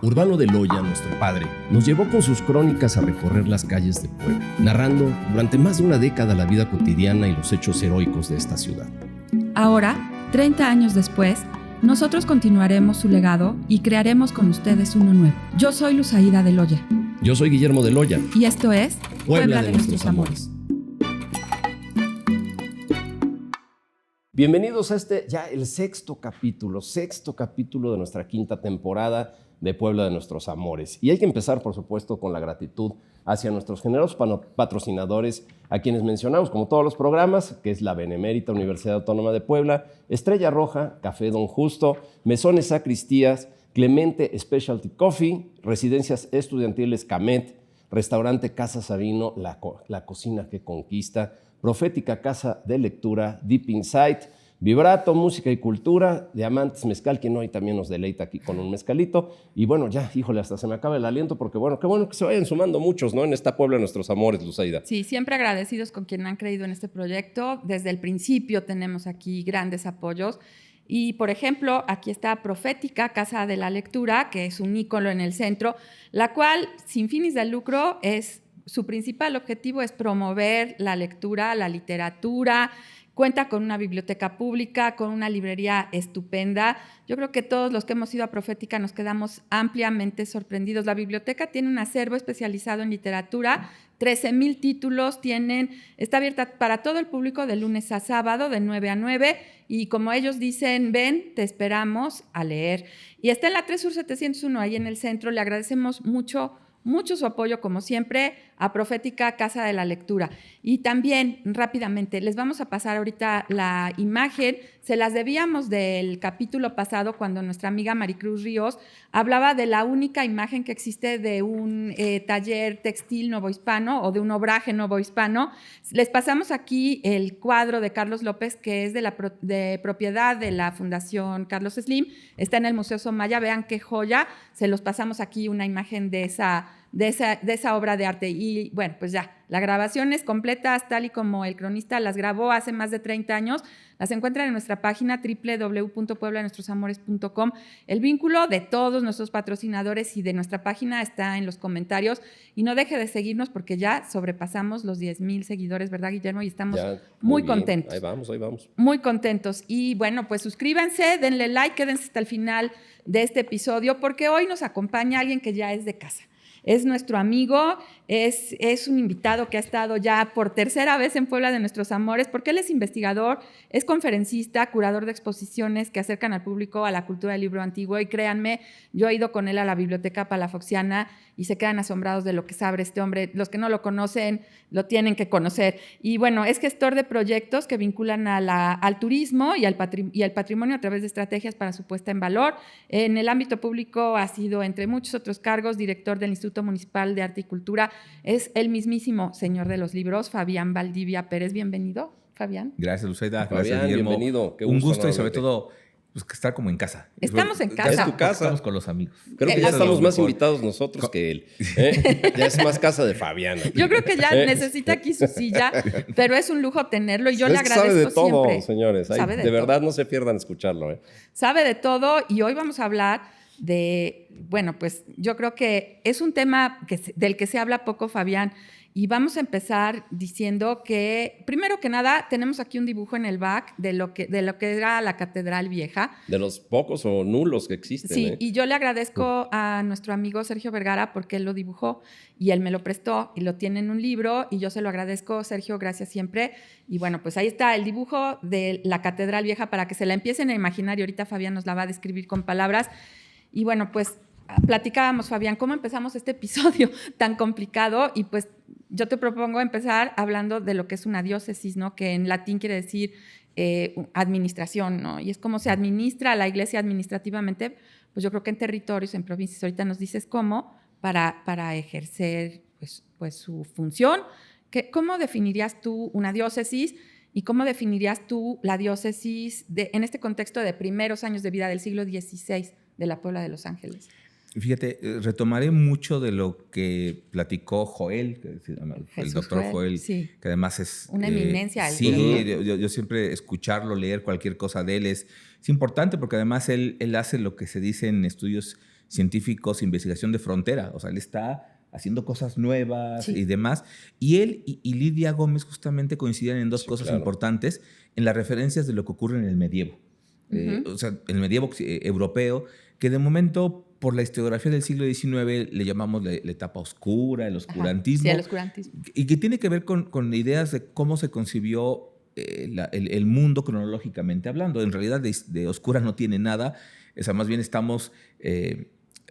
Urbano de Loya, nuestro padre, nos llevó con sus crónicas a recorrer las calles de Puebla, narrando durante más de una década la vida cotidiana y los hechos heroicos de esta ciudad. Ahora, 30 años después, nosotros continuaremos su legado y crearemos con ustedes uno nuevo. Yo soy Luzaida de Loya. Yo soy Guillermo de Loya. Y esto es Puebla de nuestros amores. Bienvenidos a ya el sexto capítulo de nuestra quinta temporada de Puebla de nuestros amores. Y hay que empezar, por supuesto, con la gratitud hacia nuestros generosos patrocinadores, a quienes mencionamos, como todos los programas, que es la Benemérita Universidad Autónoma de Puebla, Estrella Roja, Café Don Justo, Mesones Sacristías, Clemente Specialty Coffee, Residencias Estudiantiles Camet, Restaurante Casa Sabino, la cocina que conquista, Profética Casa de Lectura, Deep Insight, Vibrato, Música y Cultura, Diamantes Mezcal, quien hoy también nos deleita aquí con un mezcalito. Y bueno, ya, híjole, hasta se me acaba el aliento porque bueno, qué bueno que se vayan sumando muchos, ¿no? En esta Puebla de nuestros amores, Luzaida. Sí, siempre agradecidos con quien han creído en este proyecto. Desde el principio tenemos aquí grandes apoyos. Y, por ejemplo, aquí está Profética, Casa de la Lectura, que es un ícono en el centro, la cual, sin fines de lucro, su principal objetivo es promover la lectura, la literatura. Cuenta con una biblioteca pública, con una librería estupenda. Yo creo que todos los que hemos ido a Profética nos quedamos ampliamente sorprendidos. La biblioteca tiene un acervo especializado en literatura, 13,000 títulos está abierta para todo el público de lunes a sábado, de 9 a 9, y como ellos dicen, ven, te esperamos a leer. Y está en la 3 Sur 701, ahí en el centro. Le agradecemos mucho su apoyo, como siempre, a Profética Casa de la Lectura. Y también, rápidamente, les vamos a pasar ahorita la imagen. Se las debíamos del capítulo pasado, cuando nuestra amiga Maricruz Ríos hablaba de la única imagen que existe de un taller textil novohispano o de un obraje novohispano. Les pasamos aquí el cuadro de Carlos López, que es de propiedad de la Fundación Carlos Slim. Está en el Museo Somaya. Vean qué joya. Se los pasamos aquí una imagen de esa obra de arte. Y bueno, pues ya, las grabaciones completas, tal y como el cronista las grabó hace más de 30 años, las encuentran en nuestra página www.puebladenuestrosamores.com. El vínculo de todos nuestros patrocinadores y de nuestra página está en los comentarios. Y no deje de seguirnos porque ya sobrepasamos los 10,000 seguidores, ¿verdad, Guillermo? Y estamos muy contentos. Ahí vamos. Muy contentos. Y bueno, pues suscríbanse, denle like, quédense hasta el final de este episodio, porque hoy nos acompaña alguien que ya es de casa. Es nuestro amigo, es un invitado que ha estado ya por tercera vez en Puebla de nuestros amores, porque él es investigador, es conferencista, curador de exposiciones que acercan al público a la cultura del libro antiguo. Y créanme, yo he ido con él a la Biblioteca Palafoxiana y se quedan asombrados de lo que sabe este hombre. Los que no lo conocen, lo tienen que conocer. Y bueno, es gestor de proyectos que vinculan al turismo y al patrimonio a través de estrategias para su puesta en valor. En el ámbito público ha sido, entre muchos otros cargos, director del Instituto Municipal de Arte y Cultura. Es el mismísimo señor de los libros, Fabián Valdivia Pérez. Bienvenido, Fabián. Gracias, Luzaida. Gracias, Guillermo. Bienvenido. Un gusto y sobre todo estar como en casa. Estamos en casa. Es tu casa. Estamos con los amigos. Creo que ya estamos más invitados nosotros que él. Ya es más casa de Fabián. Yo creo que ya necesita aquí su silla, pero es un lujo tenerlo y yo le agradezco sabe de todo, siempre. Señores. De verdad no se pierdan escucharlo. Sabe de todo, y hoy vamos a hablar bueno, pues yo creo que es un tema del que se habla poco, Fabián, y vamos a empezar diciendo que, primero que nada, tenemos aquí un dibujo en el back de lo que era la Catedral Vieja. De los pocos o nulos que existen. Sí, y yo le agradezco a nuestro amigo Sergio Vergara porque él lo dibujó y él me lo prestó y lo tiene en un libro y yo se lo agradezco, Sergio, gracias siempre. Y bueno, pues ahí está el dibujo de la Catedral Vieja para que se la empiecen a imaginar, y ahorita Fabián nos la va a describir con palabras. Y bueno, pues platicábamos, Fabián, cómo empezamos este episodio tan complicado, y pues yo te propongo empezar hablando de lo que es una diócesis, ¿no? Que en latín quiere decir administración, ¿no? Y es cómo se administra a la iglesia administrativamente, pues yo creo que en territorios, en provincias. Ahorita nos dices cómo, para ejercer pues su función. ¿Cómo definirías tú una diócesis? ¿Y cómo definirías tú la diócesis en este contexto de primeros años de vida del siglo XVI de la Puebla de Los Ángeles? Fíjate, retomaré mucho de lo que platicó Joel, el doctor Joel, sí, que además es una eminencia. Sí, yo siempre escucharlo, leer cualquier cosa de él es importante, porque además él hace lo que se dice en estudios científicos de investigación de frontera. O sea, él está haciendo cosas nuevas y demás. Y él y Lidia Gómez justamente coincidían en dos cosas importantes en las referencias de lo que ocurre en el medievo. O sea, el medievo europeo, que de momento, por la historiografía del siglo XIX, le llamamos la etapa oscura, el oscurantismo. Sí, el oscurantismo. Y que tiene que ver con ideas de cómo se concibió el mundo cronológicamente hablando. En realidad, de oscura no tiene nada. O sea, más bien estamos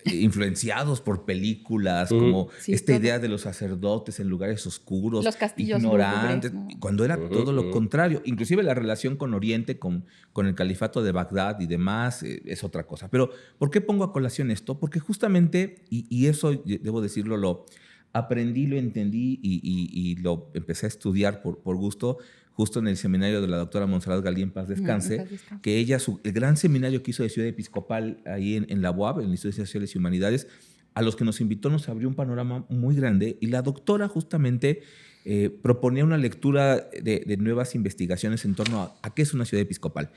influenciados por películas, como esta idea de los sacerdotes en lugares oscuros, los castillos ignorantes, lúgubres, ¿no? cuando era todo lo contrario. Inclusive la relación con Oriente, con el califato de Bagdad y demás, es otra cosa. Pero, ¿por qué pongo a colación esto? Porque justamente, y eso debo decirlo, lo aprendí, lo entendí y lo empecé a estudiar por gusto, justo en el seminario de la doctora Montserrat Galí, en paz descanse, que ella, el gran seminario que hizo de Ciudad Episcopal ahí en la UAB, en el Instituto de Sociales y Humanidades, a los que nos invitó nos abrió un panorama muy grande, y la doctora justamente proponía una lectura de nuevas investigaciones en torno a qué es una ciudad episcopal.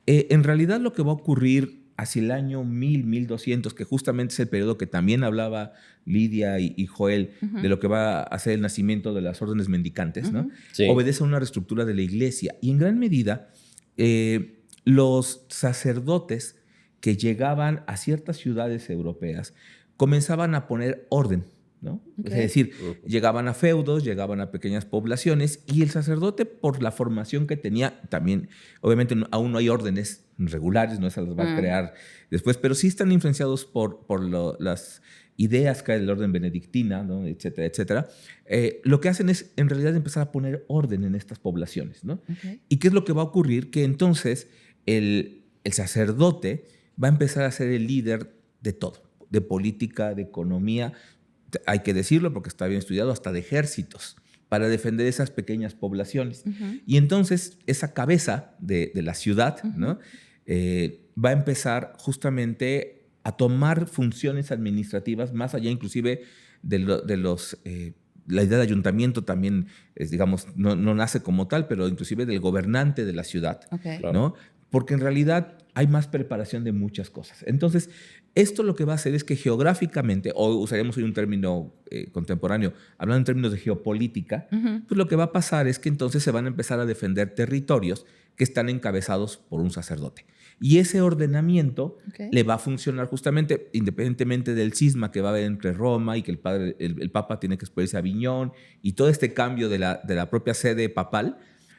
En realidad lo que va a ocurrir hacia el año 1200, que justamente es el periodo que también hablaba Lidia y Joel, de lo que va a ser el nacimiento de las órdenes mendicantes, ¿no? Obedece a una reestructura de la iglesia. Y en gran medida, los sacerdotes que llegaban a ciertas ciudades europeas comenzaban a poner orden, ¿no? Es decir, llegaban a feudos, llegaban a pequeñas poblaciones, y el sacerdote, por la formación que tenía, también, obviamente aún no hay órdenes regulares, no se las va a crear después, pero sí están influenciados por las ideas que hay del orden benedictina, ¿no? Etcétera, etcétera. Lo que hacen es, en realidad, empezar a poner orden en estas poblaciones, ¿no? ¿Y qué es lo que va a ocurrir? Que entonces el sacerdote va a empezar a ser el líder de todo, de política, de economía, hay que decirlo porque está bien estudiado, hasta de ejércitos, para defender esas pequeñas poblaciones. Y entonces esa cabeza de la ciudad, ¿no? Va a empezar justamente a tomar funciones administrativas más allá inclusive de los... la idea de ayuntamiento también, digamos, no nace como tal, pero inclusive del gobernante de la ciudad, ¿no? Porque en realidad hay más preparación de muchas cosas. Entonces, esto lo que va a hacer es que geográficamente, o usaremos hoy un término contemporáneo, hablando en términos de geopolítica, pues lo que va a pasar es que entonces se van a empezar a defender territorios que están encabezados por un sacerdote. Y ese ordenamiento le va a funcionar justamente, independientemente del cisma que va a haber entre Roma y que el Papa tiene que exponerse a Aviñón y todo este cambio de la propia sede papal,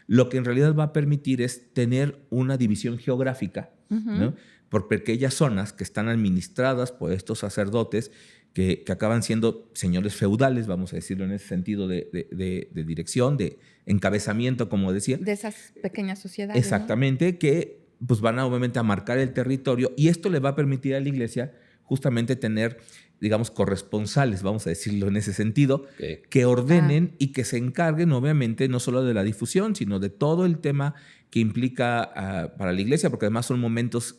lo que en realidad va a permitir es tener una división geográfica, ¿no? Por pequeñas zonas que están administradas por estos sacerdotes que acaban siendo señores feudales, vamos a decirlo en ese sentido de dirección, de encabezamiento, como decía. De esas pequeñas sociedades. Exactamente, ¿no? Que pues van a, obviamente, a marcar el territorio, y esto le va a permitir a la iglesia justamente tener, digamos, corresponsales, vamos a decirlo en ese sentido, que ordenen y que se encarguen, obviamente, no solo de la difusión, sino de todo el tema que implica para la iglesia, porque además son momentos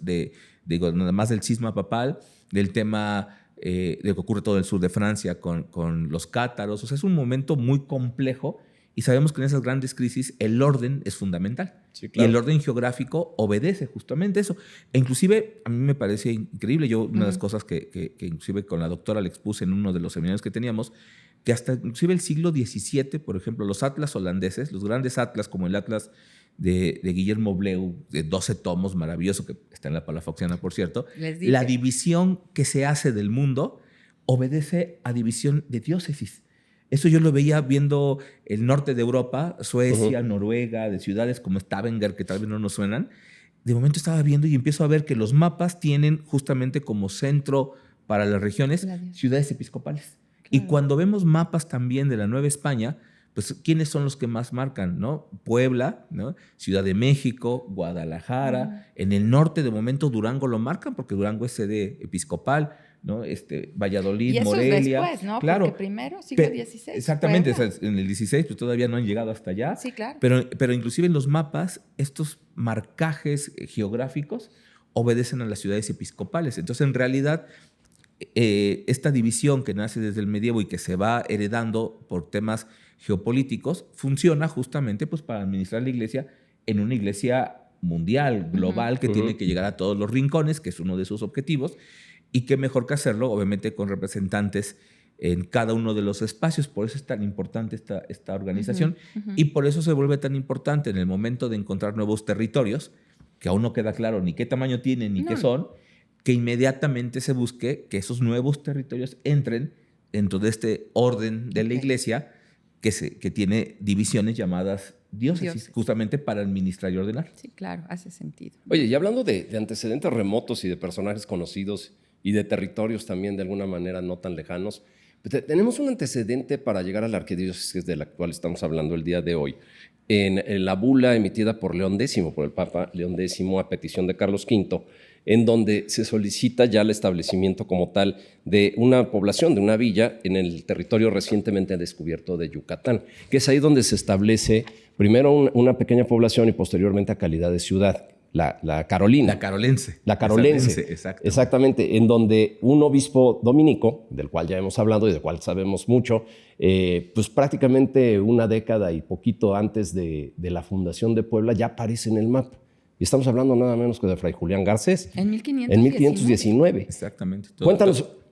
además del cisma papal, del tema de que ocurre todo el sur de Francia con los cátaros. O sea, es un momento muy complejo, y sabemos que en esas grandes crisis el orden es fundamental. Sí, claro. Y el orden geográfico obedece justamente eso. E inclusive, a mí me parece increíble, una de las cosas que inclusive con la doctora le expuse en uno de los seminarios que teníamos, que hasta inclusive el siglo XVII, por ejemplo, los atlas holandeses, los grandes atlas como el atlas de Guillermo Bleu, de 12 tomos, maravilloso, que está en la Palafoxiana, por cierto, la división que se hace del mundo obedece a división de diócesis. Eso yo lo veía viendo el norte de Europa, Suecia, Noruega, de ciudades como Stavanger, que tal vez no nos suenan. De momento estaba viendo y empiezo a ver que los mapas tienen justamente como centro para las regiones ciudades episcopales. Claro. Y cuando vemos mapas también de la Nueva España, pues ¿quiénes son los que más marcan, ¿no? Puebla, ¿no? Ciudad de México, Guadalajara. En el norte, de momento, Durango lo marcan porque Durango es sede episcopal, ¿no? Valladolid, y eso Morelia. Es después, ¿no? Claro. Porque primero, siglo XVI. Exactamente, o sea, en el XVI pues todavía no han llegado hasta allá. Sí, claro. Pero inclusive en los mapas, estos marcajes geográficos obedecen a las ciudades episcopales. Entonces, en realidad, esta división que nace desde el medievo y que se va heredando por temas geopolíticos, funciona justamente pues para administrar la iglesia en una iglesia mundial, global, que tiene que llegar a todos los rincones, que es uno de sus objetivos. Y qué mejor que hacerlo, obviamente, con representantes en cada uno de los espacios. Por eso es tan importante esta organización y por eso se vuelve tan importante en el momento de encontrar nuevos territorios, que aún no queda claro ni qué tamaño tienen ni qué son, que inmediatamente se busque que esos nuevos territorios entren dentro de este orden de la iglesia que tiene divisiones llamadas diócesis, justamente para administrar y ordenar. Sí, claro, hace sentido. Oye, y hablando de antecedentes remotos y de personajes conocidos y de territorios también de alguna manera no tan lejanos, tenemos un antecedente para llegar a la arquidiócesis de la cual estamos hablando el día de hoy. En la bula emitida por León X, por el Papa León X a petición de Carlos V, en donde se solicita ya el establecimiento como tal de una población, de una villa en el territorio recientemente descubierto de Yucatán, que es ahí donde se establece primero una pequeña población y posteriormente a calidad de ciudad, la Carolina. La carolense. La carolense, exactamente, en donde un obispo dominico, del cual ya hemos hablado y del cual sabemos mucho, pues prácticamente una década y poquito antes de la fundación de Puebla ya aparece en el mapa. Y estamos hablando nada menos que de Fray Julián Garcés. En 1519. En 1519. Exactamente.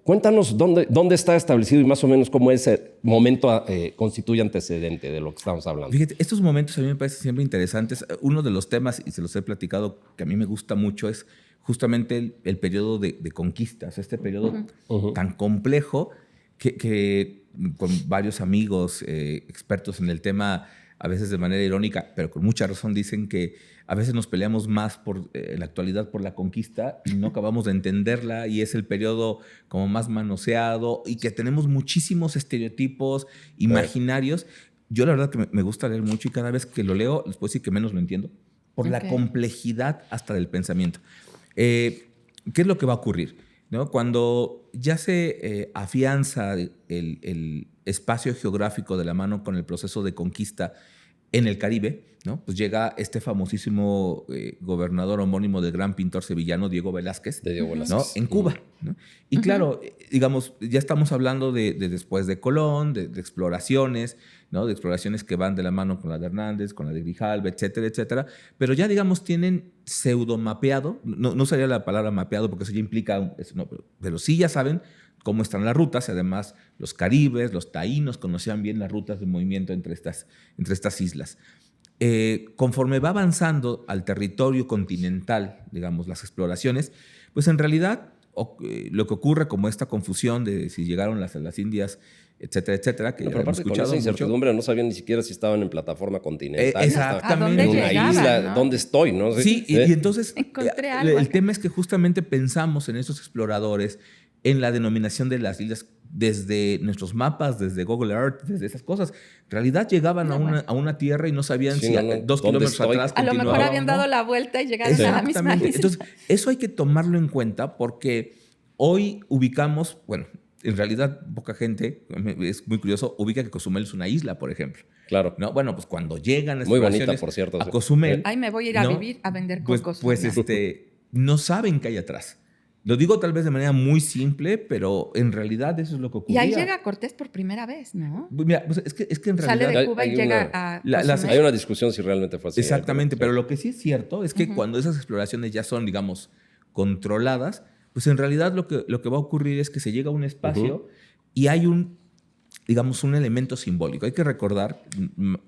Cuéntanos dónde está establecido y más o menos cómo ese momento constituye antecedente de lo que estamos hablando. Fíjate, estos momentos a mí me parecen siempre interesantes. Uno de los temas, y se los he platicado, que a mí me gusta mucho es justamente el periodo de conquistas, este periodo tan complejo que con varios amigos expertos en el tema, a veces de manera irónica, pero con mucha razón, dicen que a veces nos peleamos más en la actualidad por la conquista y no acabamos de entenderla, y es el periodo como más manoseado y que tenemos muchísimos estereotipos imaginarios. Yo la verdad que me gusta leer mucho y cada vez que lo leo les puedo decir que menos lo entiendo por la complejidad hasta del pensamiento. ¿Qué es lo que va a ocurrir? ¿No? Cuando ya se afianza el espacio geográfico de la mano con el proceso de conquista en el Caribe, ¿no? Pues llega este famosísimo gobernador homónimo del gran pintor sevillano Diego Velázquez, ¿no? En Cuba, ¿no? Y claro, digamos, ya estamos hablando de después de Colón, de exploraciones, ¿no? De exploraciones que van de la mano con la de Hernández, con la de Grijalva, etcétera, etcétera. Pero ya, digamos, tienen pseudo mapeado, no sería la palabra mapeado porque eso ya implica, pero sí ya saben cómo están las rutas. Además, los caribes, los taínos conocían bien las rutas de movimiento entre estas islas. Conforme va avanzando al territorio continental, digamos, las exploraciones, pues en realidad lo que ocurre como esta confusión de si llegaron las Indias, etcétera, etcétera, que pero aparte con esa incertidumbre no sabían ni siquiera si estaban en plataforma continental. Exactamente. En una isla, ¿no? ¿Dónde estoy? ¿No? Sí, y entonces el tema es que justamente pensamos en esos exploradores, en la denominación de las islas desde nuestros mapas, desde Google Earth, desde esas cosas. En realidad llegaban a una tierra y no sabían si 2 kilómetros atrás a lo mejor habían dado la vuelta y llegaron a la misma isla. Entonces, eso hay que tomarlo en cuenta porque hoy ubicamos, bueno, en realidad poca gente, es muy curioso, ubica que Cozumel es una isla, por ejemplo. Claro. ¿No? Bueno, pues cuando llegan muy bonita, por cierto, a Cozumel... Ahí me voy a ir a vivir, a vender cocos. Pues no saben qué hay atrás. Lo digo tal vez de manera muy simple, pero en realidad eso es lo que ocurría. Y ahí llega Cortés por primera vez, ¿no? Mira, pues es que en realidad... Sale de Cuba y llega a... Hay una discusión si realmente fue así. Exactamente, pero lo que sí es cierto es que cuando esas exploraciones ya son, digamos, controladas, pues en realidad lo que va a ocurrir es que se llega a un espacio y hay un elemento simbólico. Hay que recordar,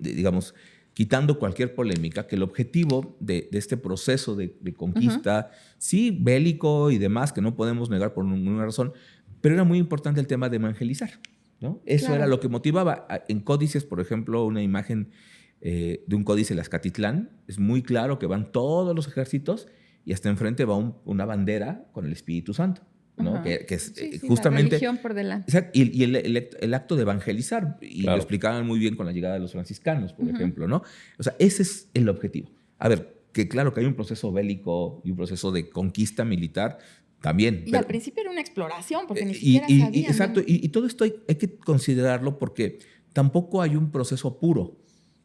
digamos, quitando cualquier polémica, que el objetivo de este proceso de conquista, sí, bélico y demás, que no podemos negar por ninguna razón, pero era muy importante el tema de evangelizar, ¿no? Eso era lo que motivaba. En códices, por ejemplo, una imagen de un códice de Azcatitlán, es muy claro que van todos los ejércitos y hasta enfrente va una bandera con el Espíritu Santo, ¿no? Que es justamente... La religión por delante. Exacto, y el acto de evangelizar, y lo explicaban muy bien con la llegada de los franciscanos, por ejemplo, ¿no? O sea, ese es el objetivo. A ver, que claro que hay un proceso bélico y un proceso de conquista militar también. Y al principio era una exploración, porque ni siquiera sabían. Exacto, y todo esto hay que considerarlo porque tampoco hay un proceso puro,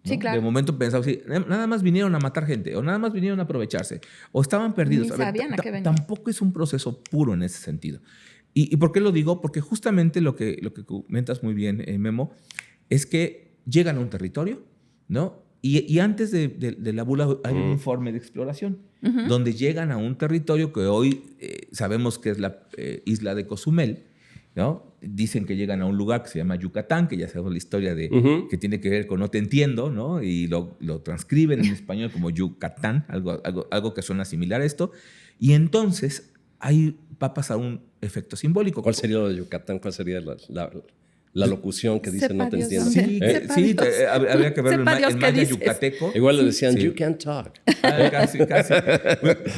¿no? Sí, claro. De momento pensaba, sí, nada más vinieron a matar gente, o nada más vinieron a aprovecharse, o estaban perdidos. Ni sabían a qué venían. Tampoco es un proceso puro en ese sentido. ¿Y por qué lo digo? Porque justamente lo que comentas muy bien, Memo, es que llegan a un territorio, ¿no? Y antes de la bula hay un informe de exploración, donde llegan a un territorio que hoy sabemos que es la isla de Cozumel, ¿no? Dicen que llegan a un lugar que se llama Yucatán, que ya sabemos la historia de que tiene que ver con no te entiendo, ¿no? Y lo transcriben en español como Yucatán, algo que suena similar a esto. Y entonces ahí va a pasar un efecto simbólico. ¿Cuál sería lo de Yucatán? ¿Cuál sería la locución que dice no te entiendo? Sí, habría que verlo en maya yucateco. Igual le decían, you can't talk. Casi.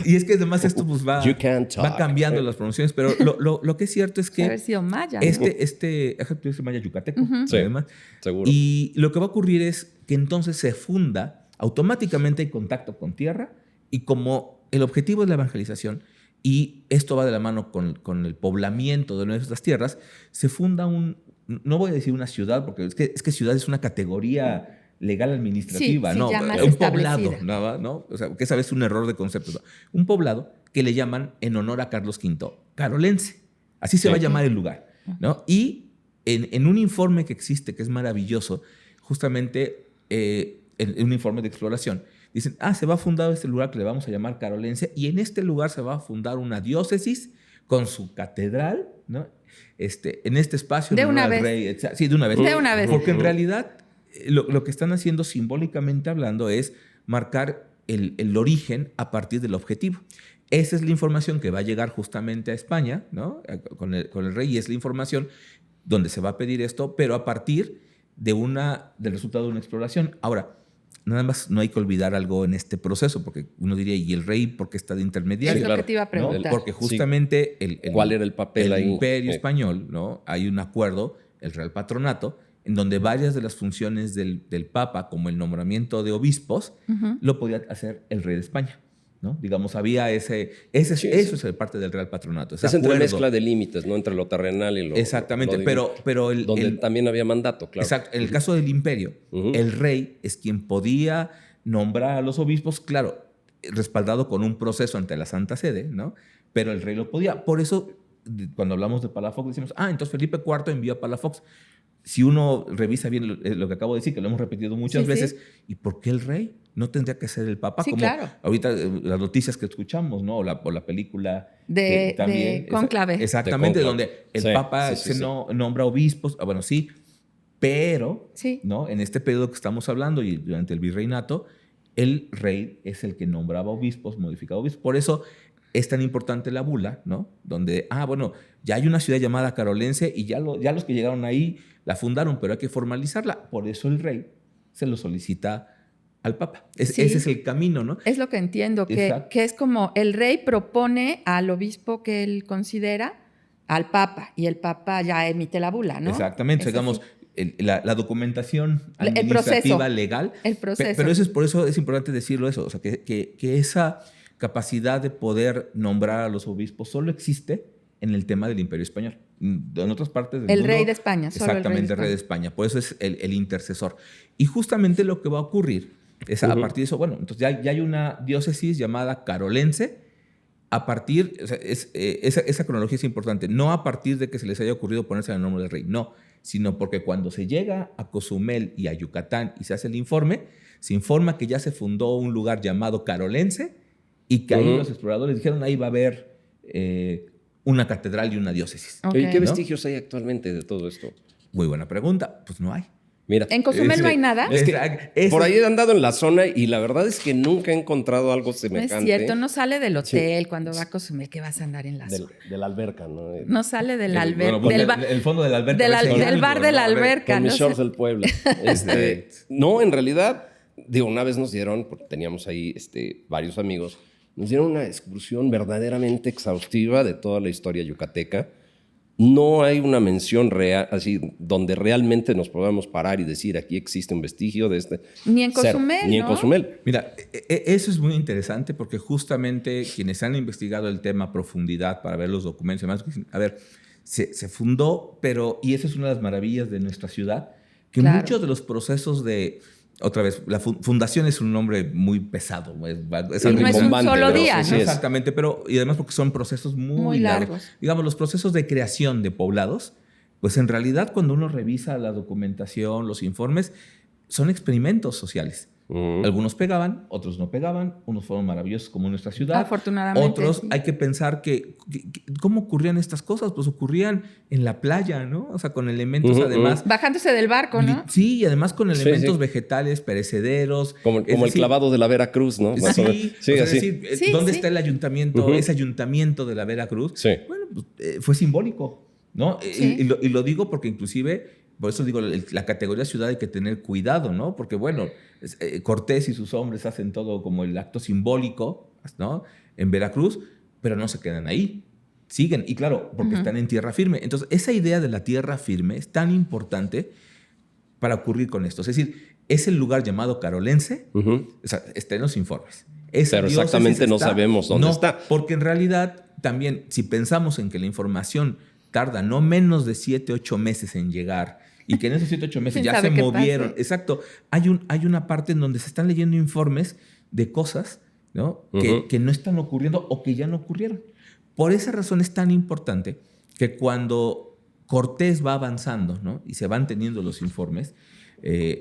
Y es que además esto pues va cambiando las pronunciaciones, pero lo que es cierto es que haber sido maya. este maya yucateco, Sí, además. seguro. Y lo que va a ocurrir es que entonces se funda automáticamente en contacto con tierra, y como el objetivo es la evangelización, y esto va de la mano con el poblamiento de nuestras tierras, se funda no voy a decir una ciudad, porque es que ciudad es una categoría legal administrativa, sí, ¿no? ya más Un poblado, establecida. ¿no? O sea, que esa vez es un error de concepto. ¿No? Un poblado que le llaman en honor a Carlos V, Carolense. Así se va a llamar el lugar, ¿no? Y en un informe que existe, que es maravilloso, justamente en un informe de exploración, dicen, se va a fundar este lugar que le vamos a llamar Carolense, y en este lugar se va a fundar una diócesis con su catedral, ¿no? En este espacio. De una vez. Rey, sí, de una vez. De una vez. Porque en realidad lo que están haciendo simbólicamente hablando es marcar el origen a partir del objetivo. Esa es la información que va a llegar justamente a España, ¿no? Con el rey, y es la información donde se va a pedir esto, pero a partir del resultado de una exploración. Ahora, nada más no hay que olvidar algo en este proceso, porque uno diría, ¿y el rey por qué está de intermediario? Es lo que te iba a preguntar. ¿No? Porque justamente ¿cuál era el papel ahí? El imperio español, ¿no? Hay un acuerdo, el Real Patronato, en donde varias de las funciones del Papa, como el nombramiento de obispos, lo podía hacer el rey de España, ¿no? Digamos, había eso es parte del Real Patronato. Es entremezcla de límites, ¿no? Entre lo terrenal y lo... Exactamente, pero donde también había mandato, claro. Exacto. En el caso del imperio, el rey es quien podía nombrar a los obispos, claro, respaldado con un proceso ante la Santa Sede, ¿no? Pero el rey lo podía. Por eso, cuando hablamos de Palafox, decimos, entonces Felipe IV envió a Palafox. Si uno revisa bien lo que acabo de decir, que lo hemos repetido muchas veces, ¿y por qué el rey? ¿No tendría que ser el Papa? Sí, como claro. Ahorita las noticias que escuchamos, ¿no? O la película de Cónclave. Exactamente, de donde el Papa nombra obispos. Bueno, sí, pero ¿no? En este periodo que estamos hablando y durante el virreinato, el rey es el que nombraba obispos, modificaba obispos. Por eso es tan importante la bula, ¿no? Donde, ya hay una ciudad llamada Carolense y ya los que llegaron ahí la fundaron, pero hay que formalizarla. Por eso el rey se lo solicita al Papa. Ese es el camino, ¿no? Es lo que entiendo, que es como el rey propone al obispo que él considera al Papa, y el Papa ya emite la bula, ¿no? Exactamente, digamos, la documentación administrativa, legal. El proceso. Pero por eso es importante decirlo eso, o sea, que esa capacidad de poder nombrar a los obispos solo existe en el tema del Imperio Español. En otras partes del mundo... El rey de España, solo exactamente, el rey de España. Por eso es el intercesor. Y justamente lo que va a ocurrir es a partir de eso, entonces ya hay una diócesis llamada Carolense. A partir, o sea, esa cronología es importante, no a partir de que se les haya ocurrido ponerse el nombre del rey, no, sino porque cuando se llega a Cozumel y a Yucatán y se hace el informe, se informa que ya se fundó un lugar llamado Carolense y que ahí los exploradores dijeron, ahí va a haber una catedral y una diócesis. Okay. ¿Qué vestigios hay actualmente de todo esto? Muy buena pregunta, pues no hay. Mira, ¿en Cozumel no hay nada? Es que por ahí he andado en la zona y la verdad es que nunca he encontrado algo semejante. No es cierto, no sale del hotel cuando va a Cozumel, que vas a andar en la zona. De la alberca, ¿no? No sale del alberca. El fondo de la alberca. Del bar de la alberca. Con mis shorts del pueblo. No, en realidad, una vez nos dieron, porque teníamos ahí varios amigos, nos dieron una excursión verdaderamente exhaustiva de toda la historia yucateca. No hay una mención real, así, donde realmente nos podamos parar y decir, aquí existe un vestigio de este. Ni en Cozumel, Ni en Cozumel. Mira, eso es muy interesante porque justamente quienes han investigado el tema a profundidad para ver los documentos y demás, a ver, se fundó, y esa es una de las maravillas de nuestra ciudad, que muchos de los procesos de... Otra vez, la fundación es un nombre muy pesado. Es no es un solo día, ¿no? Exactamente, y además porque son procesos muy largos. Digamos, los procesos de creación de poblados, pues en realidad cuando uno revisa la documentación, los informes, son experimentos sociales. Algunos pegaban, otros no pegaban, unos fueron maravillosos como en nuestra ciudad. Afortunadamente. Otros sí. hay que pensar que ¿cómo ocurrían estas cosas? Pues ocurrían en la playa, ¿no? O sea, con elementos además... Bajándose del barco, ¿no? Sí, y además con elementos sí. vegetales, perecederos. Como el clavado de la Veracruz, ¿no? Más o menos. Sí, Sí, o sea, así. es decir, Sí, ¿dónde sí. está el ayuntamiento, ese ayuntamiento de la Veracruz? Sí. Bueno, pues, fue simbólico, ¿no? Sí. Y lo digo porque inclusive, por eso digo, la categoría ciudad hay que tener cuidado, ¿no? Porque bueno, Cortés y sus hombres hacen todo como el acto simbólico, ¿no? En Veracruz, pero no se quedan ahí. Siguen, y claro, porque están en tierra firme. Entonces, esa idea de la tierra firme es tan importante para ocurrir con esto. Es decir, es el lugar llamado Carolense, o sea, está en los informes. Esa Pero diócesis exactamente no sabemos dónde está. Porque en realidad, también, si pensamos en que la información tarda no menos de 7, 8 meses en llegar, y que en esos 7, 8 meses ¿Quién ya se sabe qué movieron. pase? Exacto. Hay una parte en donde se están leyendo informes de cosas, ¿no? Que no están ocurriendo o que ya no ocurrieron. Por esa razón es tan importante que cuando Cortés va avanzando, ¿no? Y se van teniendo los informes,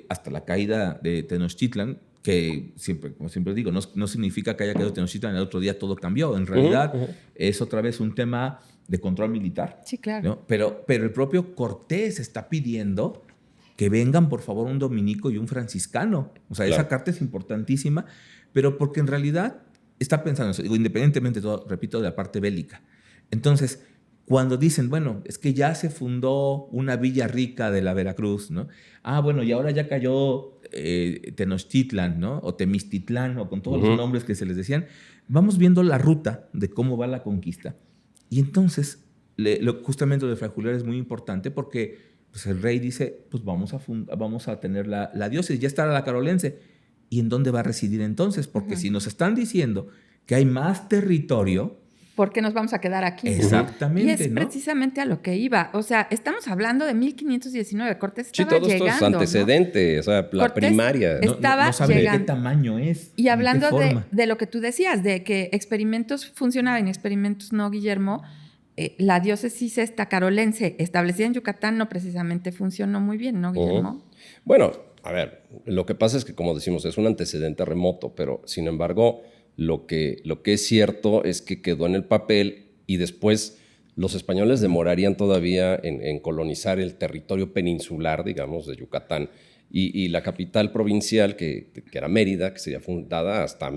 hasta la caída de Tenochtitlan, que siempre, como siempre digo, no significa que haya caído Tenochtitlan y el otro día todo cambió. En realidad es otra vez un tema de control militar. Sí, claro. ¿No? Pero el propio Cortés está pidiendo que vengan, por favor, un dominico y un franciscano. O sea, Claro. esa carta es importantísima, pero porque en realidad está pensando, digo, independientemente, todo, repito, de la parte bélica. Entonces, cuando dicen, bueno, es que ya se fundó una villa rica de la Veracruz, ¿no? Ah, bueno, y ahora ya cayó Tenochtitlan, ¿no? O Temistitlán, o con todos los nombres que se les decían. Vamos viendo la ruta de cómo va la conquista. Y entonces, justamente lo de Fray Julián es muy importante porque pues, el rey dice, pues vamos a tener la diócesis, ya estará la carolense. ¿Y en dónde va a residir entonces? Porque si nos están diciendo que hay más territorio... ¿Por qué nos vamos a quedar aquí? Exactamente, Y es ¿no? precisamente a lo que iba. O sea, estamos hablando de 1519. Cortés Sí, estaba todo esto llegando, es ¿no? antecedente, o sea, la Cortés primaria. es- estaba no saben de qué llegando. tamaño es. Y hablando de, qué forma. de lo que tú decías, de que experimentos funcionaban y experimentos no, Guillermo, la diócesis esta carolense establecida en Yucatán no precisamente funcionó muy bien, ¿no, Guillermo? Bueno, a ver, lo que pasa es que, como decimos, es un antecedente remoto, pero sin embargo, lo que es cierto es que quedó en el papel y después los españoles demorarían todavía en colonizar el territorio peninsular, digamos, de Yucatán. Y la capital provincial, que era Mérida, que sería fundada hasta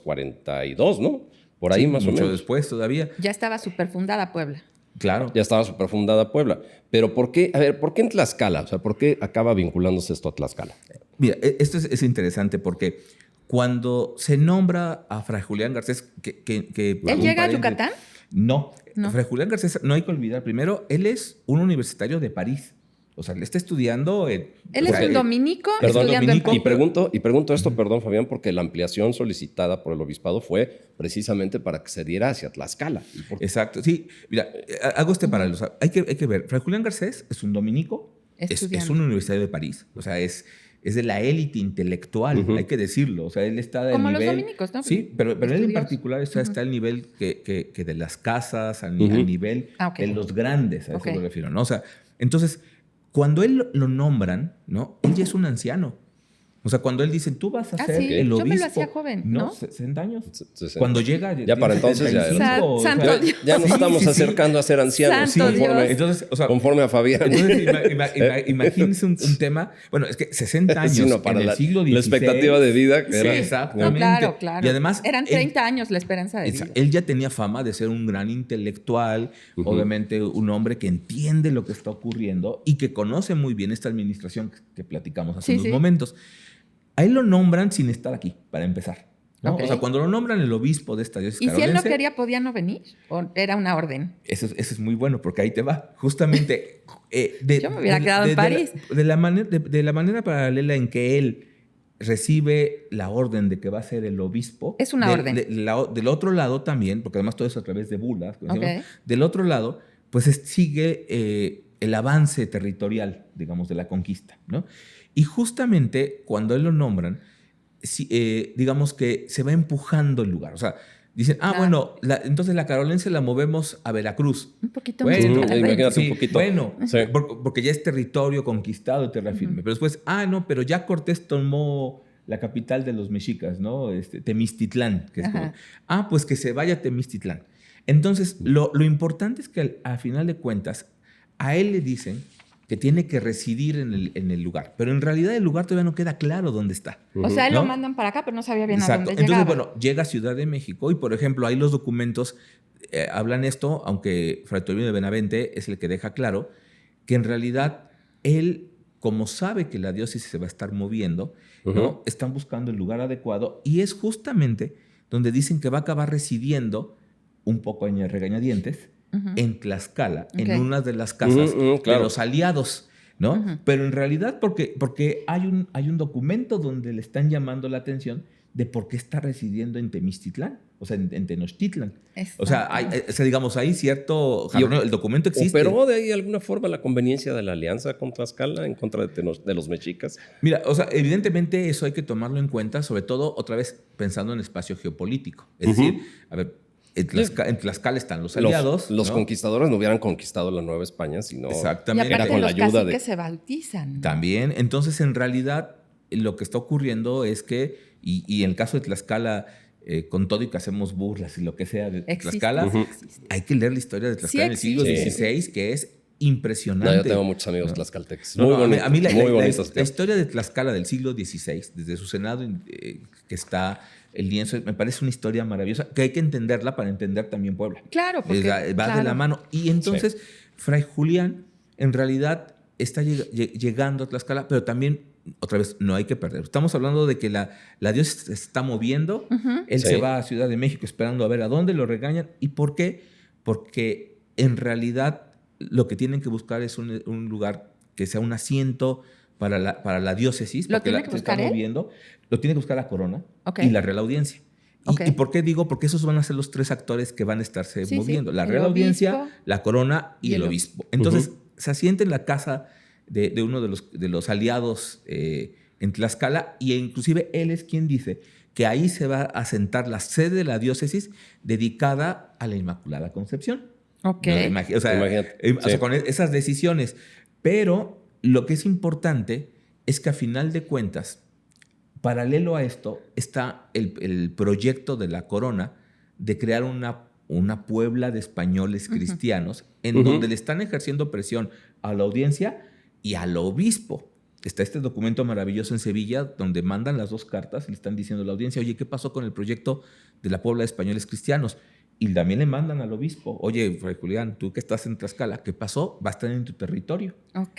1542, ¿no? Por ahí Sí, más o mucho menos. después todavía. Ya estaba súper fundada Puebla. Claro. Ya estaba súper fundada Puebla. Pero ¿por qué? A ver, ¿por qué en Tlaxcala? O sea, ¿por qué acaba vinculándose esto a Tlaxcala? Mira, esto es interesante porque cuando se nombra a Fray Julián Garcés... ¿Él llega a Yucatán? No. No. Fray Julián Garcés, no hay que olvidar, primero, él es un universitario de París. O sea, él está estudiando... Él es un dominico Perdón, estudiando dominico, en París. Y pregunto esto, perdón, Fabián, porque la ampliación solicitada por el obispado fue precisamente para que se diera hacia Tlaxcala. ¿Y por qué? Exacto. Sí, mira, hago este paralelo. O sea, hay que ver. Fray Julián Garcés es un dominico, es Estudiando. un universitario de París. O sea, es de la élite intelectual, hay que decirlo. O sea, él está del Como nivel... los dominicos, ¿no? Sí, pero él en Estudiosos. particular está al nivel que de las casas, al nivel Ah, ok. de los grandes, a eso Ok. me refiero, ¿no? O sea, entonces, cuando él lo nombran, ¿no? Él ya es un anciano. O sea, cuando él dice, tú vas a Ah, ser sí, el yo obispo. me lo hacía joven, ¿no? 60 años. 60. Cuando llega... Ya para tiene entonces ya 75, o sea, Santo Dios. Ya nos Sí, estamos sí, sí. acercando a ser ancianos. Santo conforme, Dios. Entonces, o sea, conforme a Fabián. entonces imagínense un tema. Bueno, es que 60 años Sí, no, para en el siglo XVI. la expectativa de vida que Sí, era. exactamente. No, claro, claro. Y además, eran 30 años la esperanza de vida. él ya tenía fama de ser un gran intelectual, obviamente un hombre que entiende lo que está ocurriendo y que conoce muy bien esta administración que platicamos hace Sí, unos sí. momentos. A él lo nombran sin estar aquí, para empezar. ¿no? Ok. O sea, cuando lo nombran el obispo de esta diócesis ¿Y si él no carolense, quería, podía no venir? ¿O era una orden? eso es muy bueno, porque ahí te va. Justamente. Yo me hubiera quedado en París. De la manera paralela en que él recibe la orden de que va a ser el obispo. Es una orden. Del otro lado también, porque además todo eso a través de bulas. como Ok. decimos, del otro lado, pues sigue el avance territorial, digamos, de la conquista, ¿no? Y justamente cuando él lo nombran, digamos que se va empujando el lugar. O sea, dicen, Claro. bueno, entonces la carolense la movemos a Veracruz. Un poquito Bueno, más. Ujú, imagínate Sí, un poquito. bueno, Sí. porque ya es territorio conquistado, tierra firme. Pero después, no, pero ya Cortés tomó la capital de los mexicas, ¿no? Temistitlán. Que es Ajá. pues que se vaya a Temistitlán. Entonces, lo importante es que al final de cuentas, a él le dicen que tiene que residir en el lugar. Pero en realidad el lugar todavía no queda claro dónde está. O sea, él ¿no? lo mandan para acá, pero no sabía bien Exacto. a dónde llegaba. Entonces, bueno, llega a Ciudad de México y, por ejemplo, ahí los documentos hablan esto, aunque Fray Toribio de Benavente es el que deja claro que en realidad él, como sabe que la diócesis se va a estar moviendo, ¿no? Están buscando el lugar adecuado y es justamente donde dicen que va a acabar residiendo un poco en regañadientes, en Tlaxcala, en una de las casas claro. de los aliados, ¿no? Pero en realidad porque hay un documento donde le están llamando la atención de por qué está residiendo en Temistitlán, o sea, en Tenochtitlan. O sea, digamos, hay cierto jaloneo, el documento existe. ¿Operó de ahí alguna forma la conveniencia de la alianza con Tlaxcala en contra de los mexicas? Mira, o sea, evidentemente eso hay que tomarlo en cuenta, sobre todo, otra vez, pensando en espacio geopolítico. Es decir, a ver, en Tlaxcala están los aliados. Los ¿no? conquistadores no hubieran conquistado la Nueva España, sino Exactamente. Y aparte era con la los ayuda caciques se bautizan. También. Entonces, en realidad, lo que está ocurriendo es que, y en el caso de Tlaxcala, con todo y que hacemos burlas y lo que sea de Tlaxcala, hay que leer la historia de Tlaxcala en el siglo XVI, que es impresionante. No, yo tengo muchos amigos tlaxcaltecas. Muy bonitos. A mí bonitos. La historia de Tlaxcala del siglo XVI, desde su senado, que está el lienzo, me parece una historia maravillosa, que hay que entenderla para entender también Puebla. Claro, porque va de la mano. Y entonces, Fray Julián, en realidad, está llegando a Tlaxcala, pero también, otra vez, no hay que perder. Estamos hablando de que la diócesis se está moviendo. Él se va a Ciudad de México esperando a ver a dónde lo regañan. ¿Y por qué? Porque en realidad lo que tienen que buscar es un lugar que sea un asiento para la diócesis. ¿Lo tiene que buscar moviendo. Lo tiene que buscar la corona y la Real Audiencia. ¿Y por qué digo? Porque esos van a ser los tres actores que van a estarse moviendo. La Real Audiencia, la corona y el obispo. Entonces, se asienta en la casa de uno de los aliados en Tlaxcala, y inclusive él es quien dice que ahí se va a asentar la sede de la diócesis dedicada a la Inmaculada Concepción. Okay. ¿No? O sea, con esas decisiones. Pero lo que es importante es que a final de cuentas, paralelo a esto, está el proyecto de la corona de crear una Puebla de españoles cristianos en donde le están ejerciendo presión a la audiencia y al obispo. Está este documento maravilloso en Sevilla donde mandan las dos cartas y le están diciendo a la audiencia, oye, ¿qué pasó con el proyecto de la Puebla de españoles cristianos? Y también le mandan al obispo, oye, Fray Julián, tú que estás en Tlaxcala, ¿qué pasó? Va a estar en tu territorio. ¿No?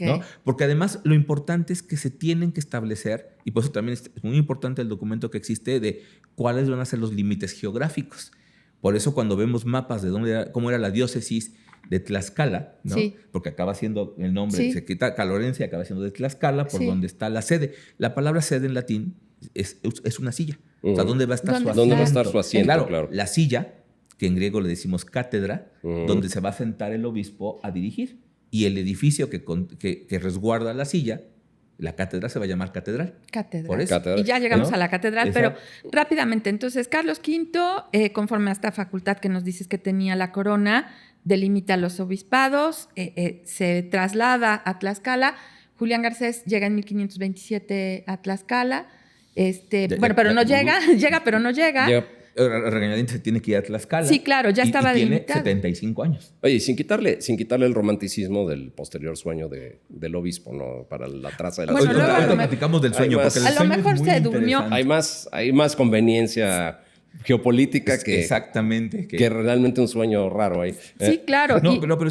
Porque además lo importante es que se tienen que establecer, y por eso también es muy importante el documento que existe de cuáles van a ser los límites geográficos. Por eso cuando vemos mapas de cómo era la diócesis de Tlaxcala, ¿no? Porque acaba siendo el nombre, se quita Calorense y acaba siendo de Tlaxcala, por donde está la sede. La palabra sede en latín es una silla. O sea, ¿dónde va a estar su asiento? ¿Dónde va a estar su asiento? Claro, la silla, que en griego le decimos cátedra, donde se va a sentar el obispo a dirigir. Y el edificio que resguarda la silla, la cátedra, se va a llamar catedral. Catedral. Catedral. Y ya llegamos a la catedral, Exacto. pero rápidamente. Entonces, Carlos V, conforme a esta facultad que nos dices que tenía la corona, delimita los obispados, se traslada a Tlaxcala. Julián Garcés llega en 1527 a Tlaxcala. Pero no llega, llega, pero no llega. Regañadientes se tiene que ir a Tlaxcala. Sí, claro, ya estaba delimitado. Tiene 75 años. Oye, sin quitarle el romanticismo del posterior sueño del obispo, ¿no? Para la traza de la Bueno, ciudad. Ahorita platicamos del sueño, porque el a lo sueño mejor es muy se durmió. interesante. Hay más conveniencia geopolítica exactamente. que realmente un sueño raro ahí. Sí, claro. No, pero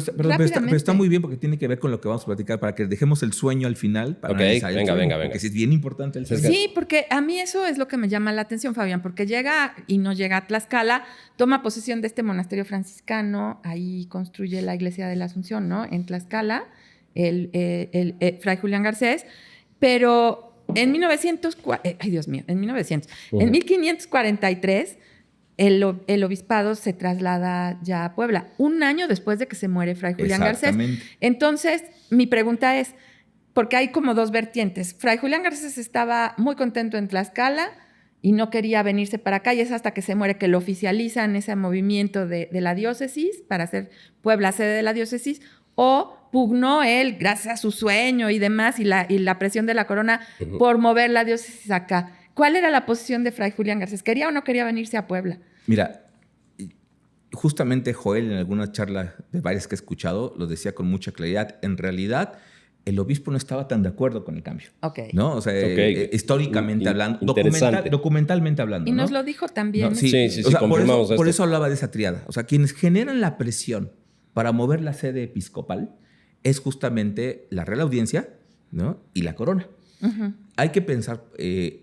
está muy bien porque tiene que ver con lo que vamos a platicar, para que dejemos el sueño al final. Para analizar el sueño, porque es bien importante el sueño. Sí, porque a mí eso es lo que me llama la atención, Fabián, porque llega y no llega a Tlaxcala, toma posesión de este monasterio franciscano, ahí construye la iglesia de la Asunción, ¿no? En Tlaxcala, el Fray Julián Garcés, pero en 1543, el obispado se traslada ya a Puebla, un año después de que se muere Fray Julián Garcés. Entonces, mi pregunta es, porque hay como dos vertientes. Fray Julián Garcés estaba muy contento en Tlaxcala y no quería venirse para acá, y es hasta que se muere que lo oficializan ese movimiento de la diócesis para hacer Puebla sede de la diócesis, o pugnó él, gracias a su sueño y demás, y la presión de la corona por mover la diócesis acá. ¿Cuál era la posición de Fray Julián Garcés? ¿Quería o no quería venirse a Puebla? Mira, justamente Joel en alguna charla de varias que he escuchado lo decía con mucha claridad. En realidad, el obispo no estaba tan de acuerdo con el cambio. Ok. ¿No? O sea, históricamente hablando, documentalmente hablando. Y ¿no? nos lo dijo también. No, Sí, o sea, confirmamos por esto. eso hablaba de esa triada. O sea, quienes generan la presión para mover la sede episcopal es justamente la Real Audiencia, ¿no? Y la corona. Uh-huh. Hay que pensar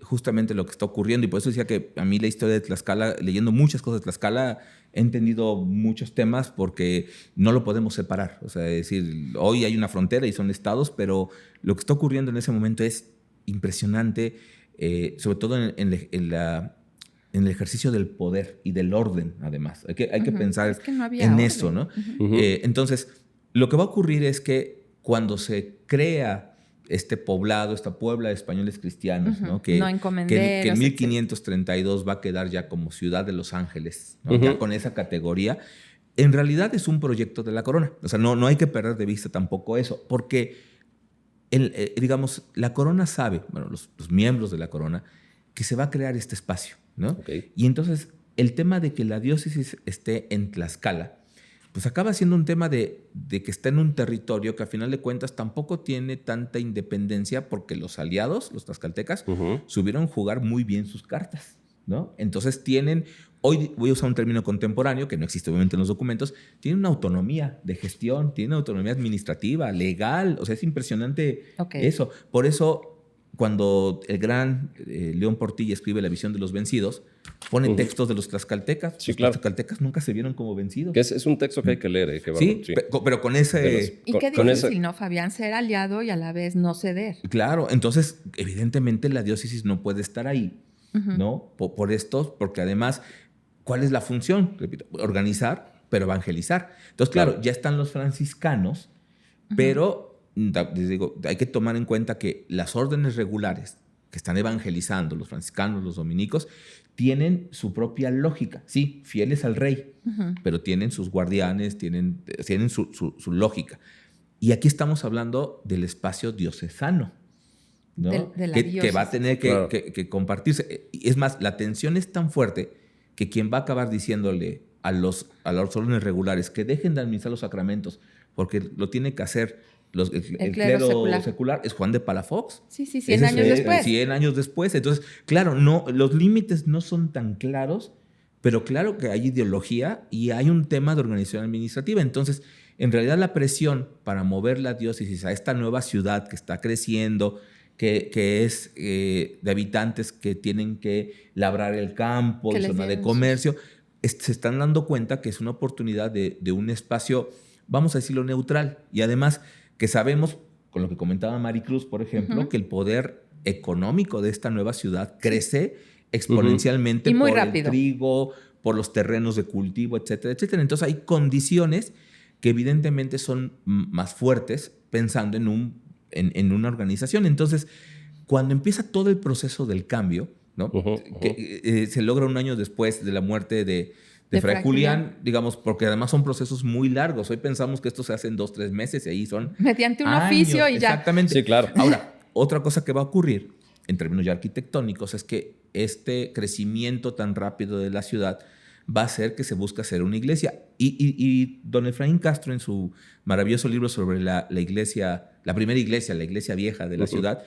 justamente lo que está ocurriendo, y por eso decía que a mí la historia de Tlaxcala, leyendo muchas cosas de Tlaxcala, he entendido muchos temas porque no lo podemos separar. O sea, es decir, hoy hay una frontera y son estados, pero lo que está ocurriendo en ese momento es impresionante, sobre todo en el ejercicio del poder y del orden, además. Hay que pensar Es que no había en orden. eso, ¿no? Uh-huh. Entonces, lo que va a ocurrir es que cuando se crea este poblado, esta Puebla de españoles cristianos, ¿no? Que en 1532 va a quedar ya como ciudad de Los Ángeles, ¿no? Ya con esa categoría. En realidad es un proyecto de la corona. O sea, no hay que perder de vista tampoco eso, porque, digamos, la corona sabe, bueno, los miembros de la corona, que se va a crear este espacio, ¿no? Okay. Y entonces el tema de que la diócesis esté en Tlaxcala, pues acaba siendo un tema de que está en un territorio que a final de cuentas tampoco tiene tanta independencia, porque los aliados, los tlaxcaltecas, supieron jugar muy bien sus cartas, ¿no? Entonces tienen, hoy voy a usar un término contemporáneo que no existe obviamente en los documentos, tienen una autonomía de gestión, tienen una autonomía administrativa, legal, o sea, es impresionante eso. Por eso, cuando el gran León Portilla escribe La visión de los vencidos, pone textos de los tlaxcaltecas. Sí, los tlaxcaltecas nunca se vieron como vencidos. Que es un texto que hay que leer. Sí, pero con ese... Y qué difícil, ¿no, Fabián? Ser aliado y a la vez no ceder. Claro, entonces, evidentemente la diócesis no puede estar ahí, ¿no? Por estos, porque además, ¿cuál es la función? Repito, organizar, pero evangelizar. Entonces, claro, ya están los franciscanos, pero... Les digo, hay que tomar en cuenta que las órdenes regulares que están evangelizando, los franciscanos, los dominicos, tienen su propia lógica. Sí, fieles al rey, pero tienen sus guardianes, tienen su lógica. Y aquí estamos hablando del espacio diocesano, ¿no? De la que va a tener que compartirse. Es más, la tensión es tan fuerte que quien va a acabar diciéndole a las órdenes regulares que dejen de administrar los sacramentos porque lo tiene que hacer el clero secular es Juan de Palafox. Sí, 100 años después. 100 años después. Entonces, claro, los límites no son tan claros, pero claro que hay ideología y hay un tema de organización administrativa. Entonces, en realidad la presión para mover la diócesis a esta nueva ciudad que está creciendo, que es de habitantes que tienen que labrar el campo, de zona de comercio, se están dando cuenta que es una oportunidad de un espacio, vamos a decirlo, neutral. Y además que sabemos, con lo que comentaba Maricruz, por ejemplo, que el poder económico de esta nueva ciudad crece exponencialmente por rápido. El trigo, por los terrenos de cultivo, etcétera, etcétera. Entonces hay condiciones que evidentemente son más fuertes pensando en una organización. Entonces, cuando empieza todo el proceso del cambio, ¿no? Que se logra un año después de la muerte de Fray Julián, digamos, porque además son procesos muy largos. Hoy pensamos que esto se hace en 2-3 meses y ahí son mediante un años, oficio y ya. Exactamente. Sí, claro. Ahora, otra cosa que va a ocurrir en términos ya arquitectónicos es que este crecimiento tan rápido de la ciudad va a hacer que se busque hacer una iglesia. Y don Efraín Castro, en su maravilloso libro sobre la iglesia, la primera iglesia, la iglesia vieja de la ciudad,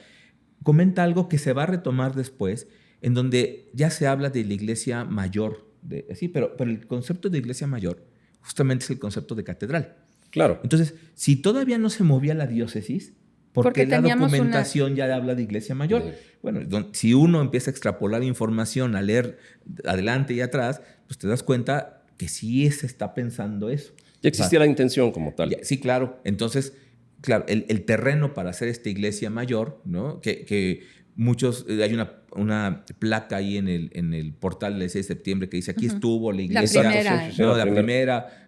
comenta algo que se va a retomar después, en donde ya se habla de la iglesia mayor. Pero el concepto de iglesia mayor justamente es el concepto de catedral. Claro. Entonces, si todavía no se movía la diócesis, porque la documentación ya habla de iglesia mayor. Sí. Bueno, si uno empieza a extrapolar información, a leer adelante y atrás, pues te das cuenta que sí se está pensando eso. Ya existía la intención como tal. Sí, claro. Entonces, claro, el terreno para hacer esta iglesia mayor, ¿no? Que muchos, hay una placa ahí en el portal del 6 de septiembre que dice, aquí estuvo la iglesia. La primera.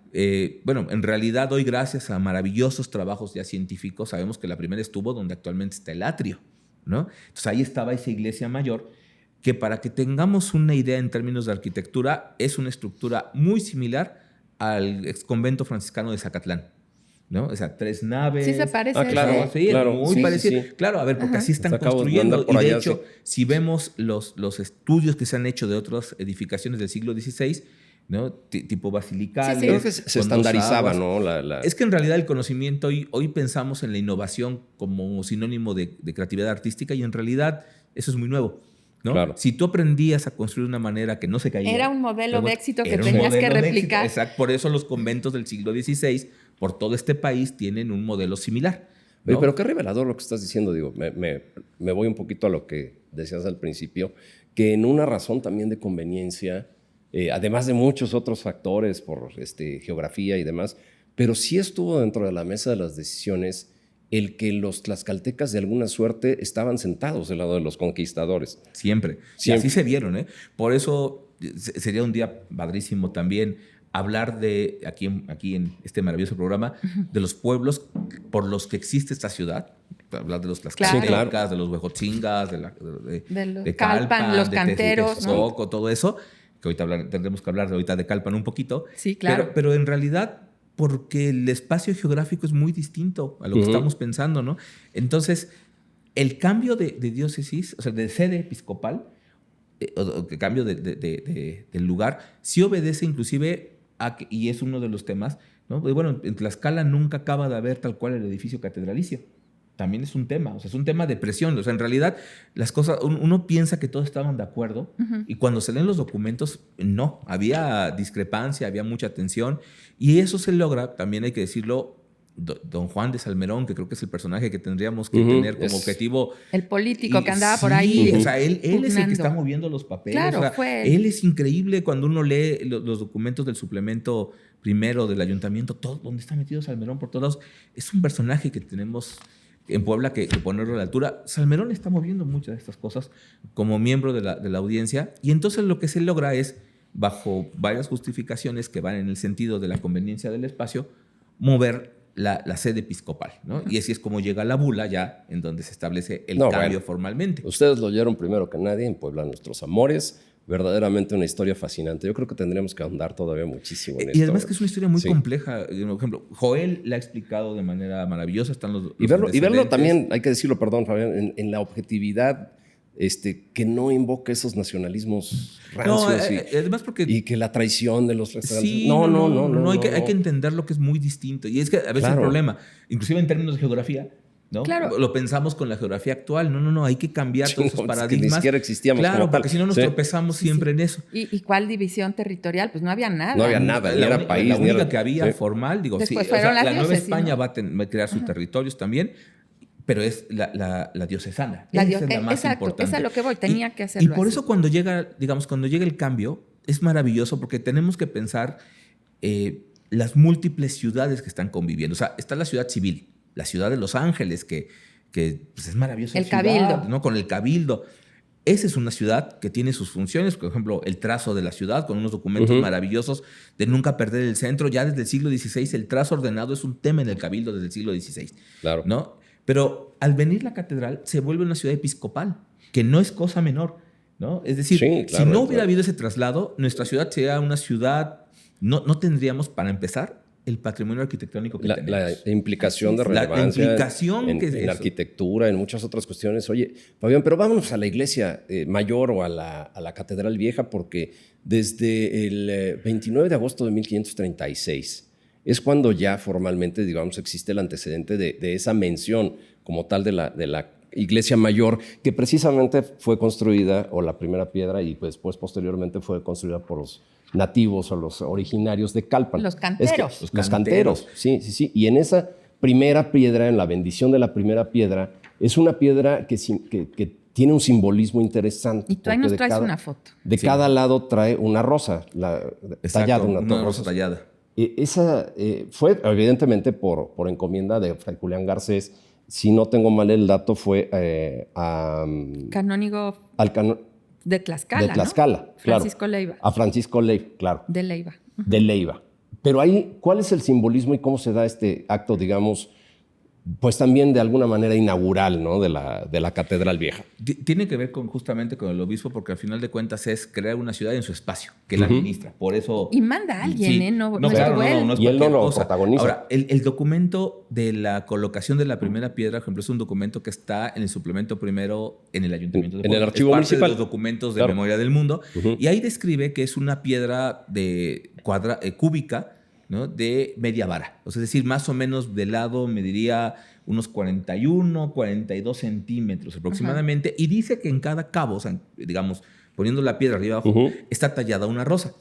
Bueno, en realidad hoy, gracias a maravillosos trabajos ya científicos, sabemos que la primera estuvo donde actualmente está el atrio, ¿no? Entonces ahí estaba esa iglesia mayor, que para que tengamos una idea en términos de arquitectura, es una estructura muy similar al exconvento franciscano de Zacatlán, ¿no? O sea, 3 naves. Sí se parece. claro, Sí, claro, muy sí, parecido. sí, sí. Claro, a ver, porque así están Acabo de construyendo. andar por Y de allá, hecho, sí. si vemos los estudios que se han hecho de otras edificaciones del siglo XVI, ¿no? Tipo basilicales. Sí, sí. Creo que se con 2 estandarizaba, aguas. ¿no? Es que en realidad el conocimiento, hoy pensamos en la innovación como sinónimo de creatividad artística y en realidad eso es muy nuevo, ¿no? Claro. Si tú aprendías a construir de una manera que no se caía. Era un modelo de éxito que era un tenías que modelo de éxito. replicar. Exacto. Por eso los conventos del siglo XVI, por todo este país, tienen un modelo similar. Oye, ¿no? pero qué revelador lo que estás diciendo. Digo, me voy un poquito a lo que decías al principio, que en una razón también de conveniencia, además de muchos otros factores por geografía y demás, pero sí estuvo dentro de la mesa de las decisiones el que los tlaxcaltecas de alguna suerte estaban sentados del lado de los conquistadores. Siempre. Y así se vieron, ¿eh? Por eso sería un día padrísimo también hablar de, aquí en este maravilloso programa, de los pueblos por los que existe esta ciudad. Hablar de los tlaxcaltecas, Sí, claro. de los huejotzingas, De los de Calpan, los de canteros, Texcoco, todo eso, que ahorita tendremos que hablar ahorita de Calpan un poquito. Sí, claro. Pero en realidad, porque el espacio geográfico es muy distinto a lo que estamos pensando, ¿no? Entonces, el cambio de diócesis, o sea, de sede episcopal, o el cambio del lugar, sí obedece inclusive y es uno de los temas, ¿no? Bueno, en Tlaxcala nunca acaba de haber tal cual el edificio catedralicio. También es un tema, o sea, es un tema de presión. O sea, en realidad, las cosas, uno piensa que todos estaban de acuerdo y cuando se leen los documentos, no, había discrepancia, había mucha tensión y eso se logra, también hay que decirlo, don Juan de Salmerón, que creo que es el personaje que tendríamos que tener como objetivo. El político que andaba por ahí. O sea, él es el que está moviendo los papeles. Claro, o sea, fue él es increíble cuando uno lee los documentos del suplemento primero del ayuntamiento, todo donde está metido Salmerón por todos lados. Es un personaje que tenemos en Puebla que ponerlo a la altura. Salmerón está moviendo muchas de estas cosas como miembro de la audiencia y entonces lo que se logra es, bajo varias justificaciones que van en el sentido de la conveniencia del espacio, mover la sede episcopal, ¿no? Y así es como llega la bula ya en donde se establece el cambio formalmente. Ustedes lo oyeron primero que nadie en Puebla Nuestros Amores. Verdaderamente una historia fascinante. Yo creo que tendríamos que ahondar todavía muchísimo en esto. Y además que es una historia muy compleja. Por ejemplo, Joel la ha explicado de manera maravillosa. Están los y verlo también, hay que decirlo, perdón, Fabián, en la objetividad que no invoca esos nacionalismos rancios además porque, y que la traición de los restaurantes. Sí, no, hay que entender lo que es muy distinto. Y es que a veces el problema, inclusive en términos de geografía, ¿no? Claro. Lo pensamos con la geografía actual. No, hay que cambiar todos esos paradigmas. Que ni siquiera existíamos. Claro, porque si no nos tropezamos siempre en eso. ¿Y cuál división territorial? Pues no había nada. No había nada, ni era país. La única que había formal, digo, después fueron las la Nueva diócesis, España ¿no? va a crear sus territorios también, pero es la diocesana. Esa es la más importante. Esa es a lo que voy, tenía que hacerlo Y por así. eso cuando llega el cambio, es maravilloso porque tenemos que pensar las múltiples ciudades que están conviviendo. O sea, está la ciudad civil, la ciudad de Los Ángeles, que pues es maravillosa. El Cabildo. ¿no? Con el Cabildo. Esa es una ciudad que tiene sus funciones, por ejemplo, el trazo de la ciudad con unos documentos maravillosos de nunca perder el centro. Ya desde el siglo XVI el trazo ordenado es un tema en el Cabildo desde el siglo XVI. Claro. ¿No? Pero al venir la catedral se vuelve una ciudad episcopal, que no es cosa menor, ¿no? Es decir, si no hubiera habido ese traslado, nuestra ciudad sería una ciudad, no tendríamos, para empezar, el patrimonio arquitectónico que tenemos. La implicación de relevancia. La implicación en arquitectura, en muchas otras cuestiones. Oye, Fabián, pero vámonos a la iglesia mayor o a la catedral vieja, porque desde el 29 de agosto de 1536 es cuando ya formalmente, digamos, existe el antecedente de esa mención como tal de la iglesia mayor, que precisamente fue construida, o la primera piedra, y después posteriormente fue construida por los nativos o los originarios de Calpan. Los canteros. Los canteros, sí. Y en esa primera piedra, en la bendición de la primera piedra, es una piedra que tiene un simbolismo interesante. Y tú ahí nos traes una foto. De cada lado trae una rosa, tallada, una rosa tallada. Esa fue evidentemente por encomienda de Fray Julián Garcés. Si no tengo mal el dato, fue canónigo de Tlaxcala. De Tlaxcala, ¿no? claro. Francisco Leiva. A Francisco Leiva, claro. De Leiva. De Leiva. Pero ahí, ¿cuál es el simbolismo y cómo se da este acto, digamos, pues también de alguna manera inaugural, ¿no? de la Catedral Vieja. Tiene que ver justamente con el obispo, porque al final de cuentas es crear una ciudad en su espacio, que la administra. Por eso... Y manda a alguien, sí, ¿eh? No claro, estuvo él. no es Y él no cualquier lo cosa. protagoniza. Ahora, el documento de la colocación de la primera piedra, por ejemplo, es un documento que está en el suplemento primero en el Ayuntamiento de En el Puebla. archivo es parte municipal. de los documentos de Claro. memoria del mundo. Y ahí describe que es una piedra de cúbica, ¿no? De media vara. O sea, es decir, más o menos de lado mediría unos 41, 42 centímetros aproximadamente. Y dice que en cada cabo, o sea, digamos, poniendo la piedra arriba abajo, está tallada una rosa.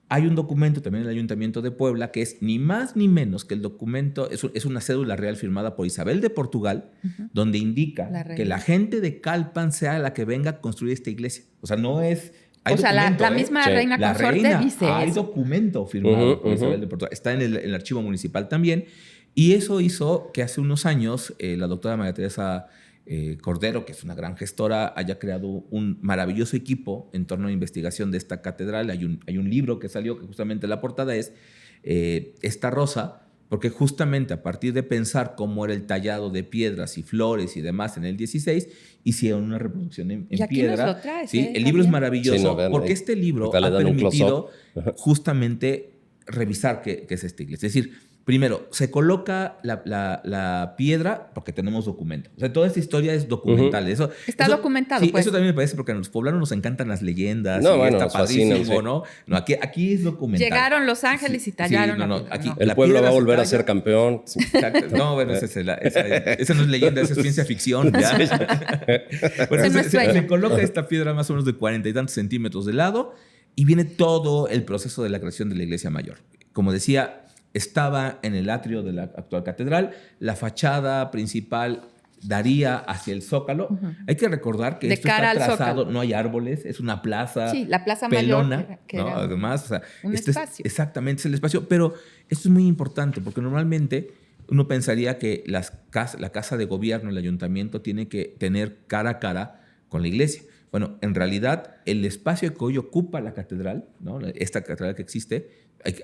Hay un documento también en el Ayuntamiento de Puebla que es ni más ni menos que el documento, es una cédula real firmada por Isabel de Portugal, donde indica que la gente de Calpan sea la que venga a construir esta iglesia. O sea, no es... O sea, la misma reina consorte dice hay eso. documento firmado por Isabel de Portugal. Está en el archivo municipal también. Y eso hizo que hace unos años la doctora María Teresa Cordero, que es una gran gestora, haya creado un maravilloso equipo en torno a la investigación de esta catedral. Hay un libro que salió que justamente la portada es esta rosa, porque justamente a partir de pensar cómo era el tallado de piedras y flores y demás en el 16, hicieron una reproducción en y aquí piedra. nos lo traes, ¿Sí? El libro es maravilloso, Sí, no, vean, porque ahí. este libro Ahorita le ha dan un permitido close-up. justamente revisar qué es esta iglesia. Es decir, primero, se coloca la piedra porque tenemos documento. O sea, toda esta historia es documental. Está documentado, Sí, pues. eso también me parece porque a los poblanos nos encantan las leyendas. No, y bueno, está nos fascinan, padrísimo, sí. ¿no? No, aquí es documental. Llegaron Los Ángeles y tallaron la piedra, aquí no. El la pueblo piedra va a se volver a talla. ser campeón. Sí. Exacto. No, bueno, esa no es leyenda, esa es ciencia ficción. ¿ya? Bueno, Ese no es sueño. se coloca esta piedra más o menos de 40 y tantos centímetros de lado y viene todo el proceso de la creación de la iglesia mayor. Como decía, estaba en el atrio de la actual catedral, la fachada principal daría hacia el Zócalo. Hay que recordar que De esto cara está al trazado, Zócalo. no hay árboles, es una plaza Sí, la plaza pelona, mayor, que ¿no? era Además, o sea, un espacio. Exactamente, es el espacio. Pero esto es muy importante porque normalmente uno pensaría que la casa de gobierno, el ayuntamiento, tiene que tener cara a cara con la iglesia. Bueno, en realidad, el espacio que hoy ocupa la catedral, ¿no? Esta catedral que existe,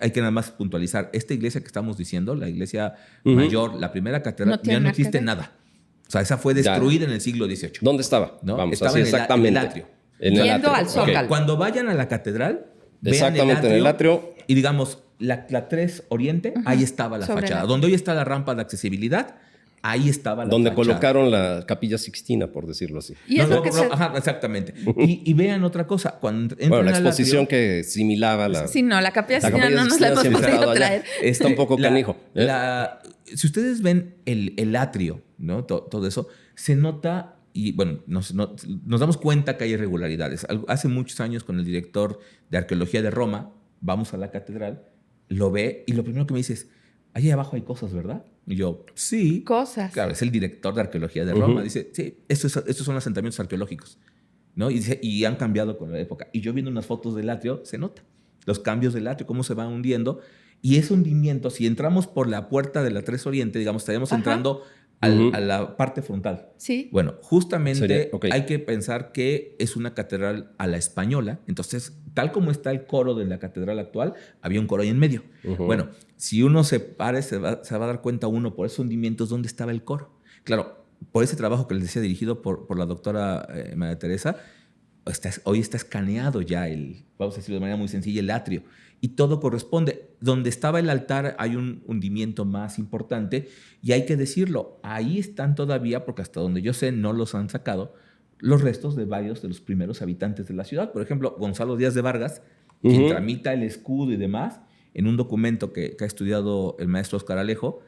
hay que nada más puntualizar. Esta iglesia que estamos diciendo, la iglesia mayor, la primera catedral, tiene ya no nada existe que ver. nada. O sea, esa fue destruida en el siglo XVIII. ¿Dónde estaba? ¿No? Vamos, Estaba así en el exactamente. atrio. En el Yendo atrio. al Zócalo. Ok. Cuando vayan a la catedral, vean Exactamente, en el atrio. y digamos, la 3 Oriente, ahí estaba la Sobre fachada. la- Donde hoy está la rampa de accesibilidad, ahí estaba la Donde fachada. colocaron la Capilla Sixtina, por decirlo así. Y es lo que se... Ajá, exactamente. Y vean otra cosa. Cuando entran Bueno, la al exposición atrio, que similaba la... Sí, no, la Capilla La Sixtina Capilla no nos la Sixtina hemos siempre ha podido estado allá. traer. Está un poco canijo. Si ustedes ven el atrio, ¿no? Todo eso, se nota y bueno, nos damos cuenta que hay irregularidades. Hace muchos años con el director de arqueología de Roma, vamos a la catedral, lo ve y lo primero que me dice es, ahí abajo hay cosas, ¿verdad? Y yo, sí. Cosas. Claro, es el director de arqueología de Roma. Dice, sí, estos son asentamientos arqueológicos, ¿no? Y dice, y han cambiado con la época. Y yo viendo unas fotos del atrio, se nota los cambios del atrio, cómo se va hundiendo. Y ese hundimiento, si entramos por la puerta de la 3 Oriente, digamos, estaríamos entrando a la parte frontal. Sí. Bueno, justamente Sería- ok. hay que pensar que es una catedral a la española. Entonces, tal como está el coro de la catedral actual, había un coro ahí en medio. Bueno, si uno se para, se va a dar cuenta uno por esos hundimientos dónde estaba el coro. Claro, por ese trabajo que les decía dirigido por la doctora María Teresa, hoy está escaneado ya vamos a decirlo de manera muy sencilla, el atrio. Y todo corresponde. Donde estaba el altar hay un hundimiento más importante y hay que decirlo, ahí están todavía, porque hasta donde yo sé no los han sacado, los restos de varios de los primeros habitantes de la ciudad. Por ejemplo, Gonzalo Díaz de Vargas, quien tramita el escudo y demás, en un documento que ha estudiado el maestro Oscar Alejo,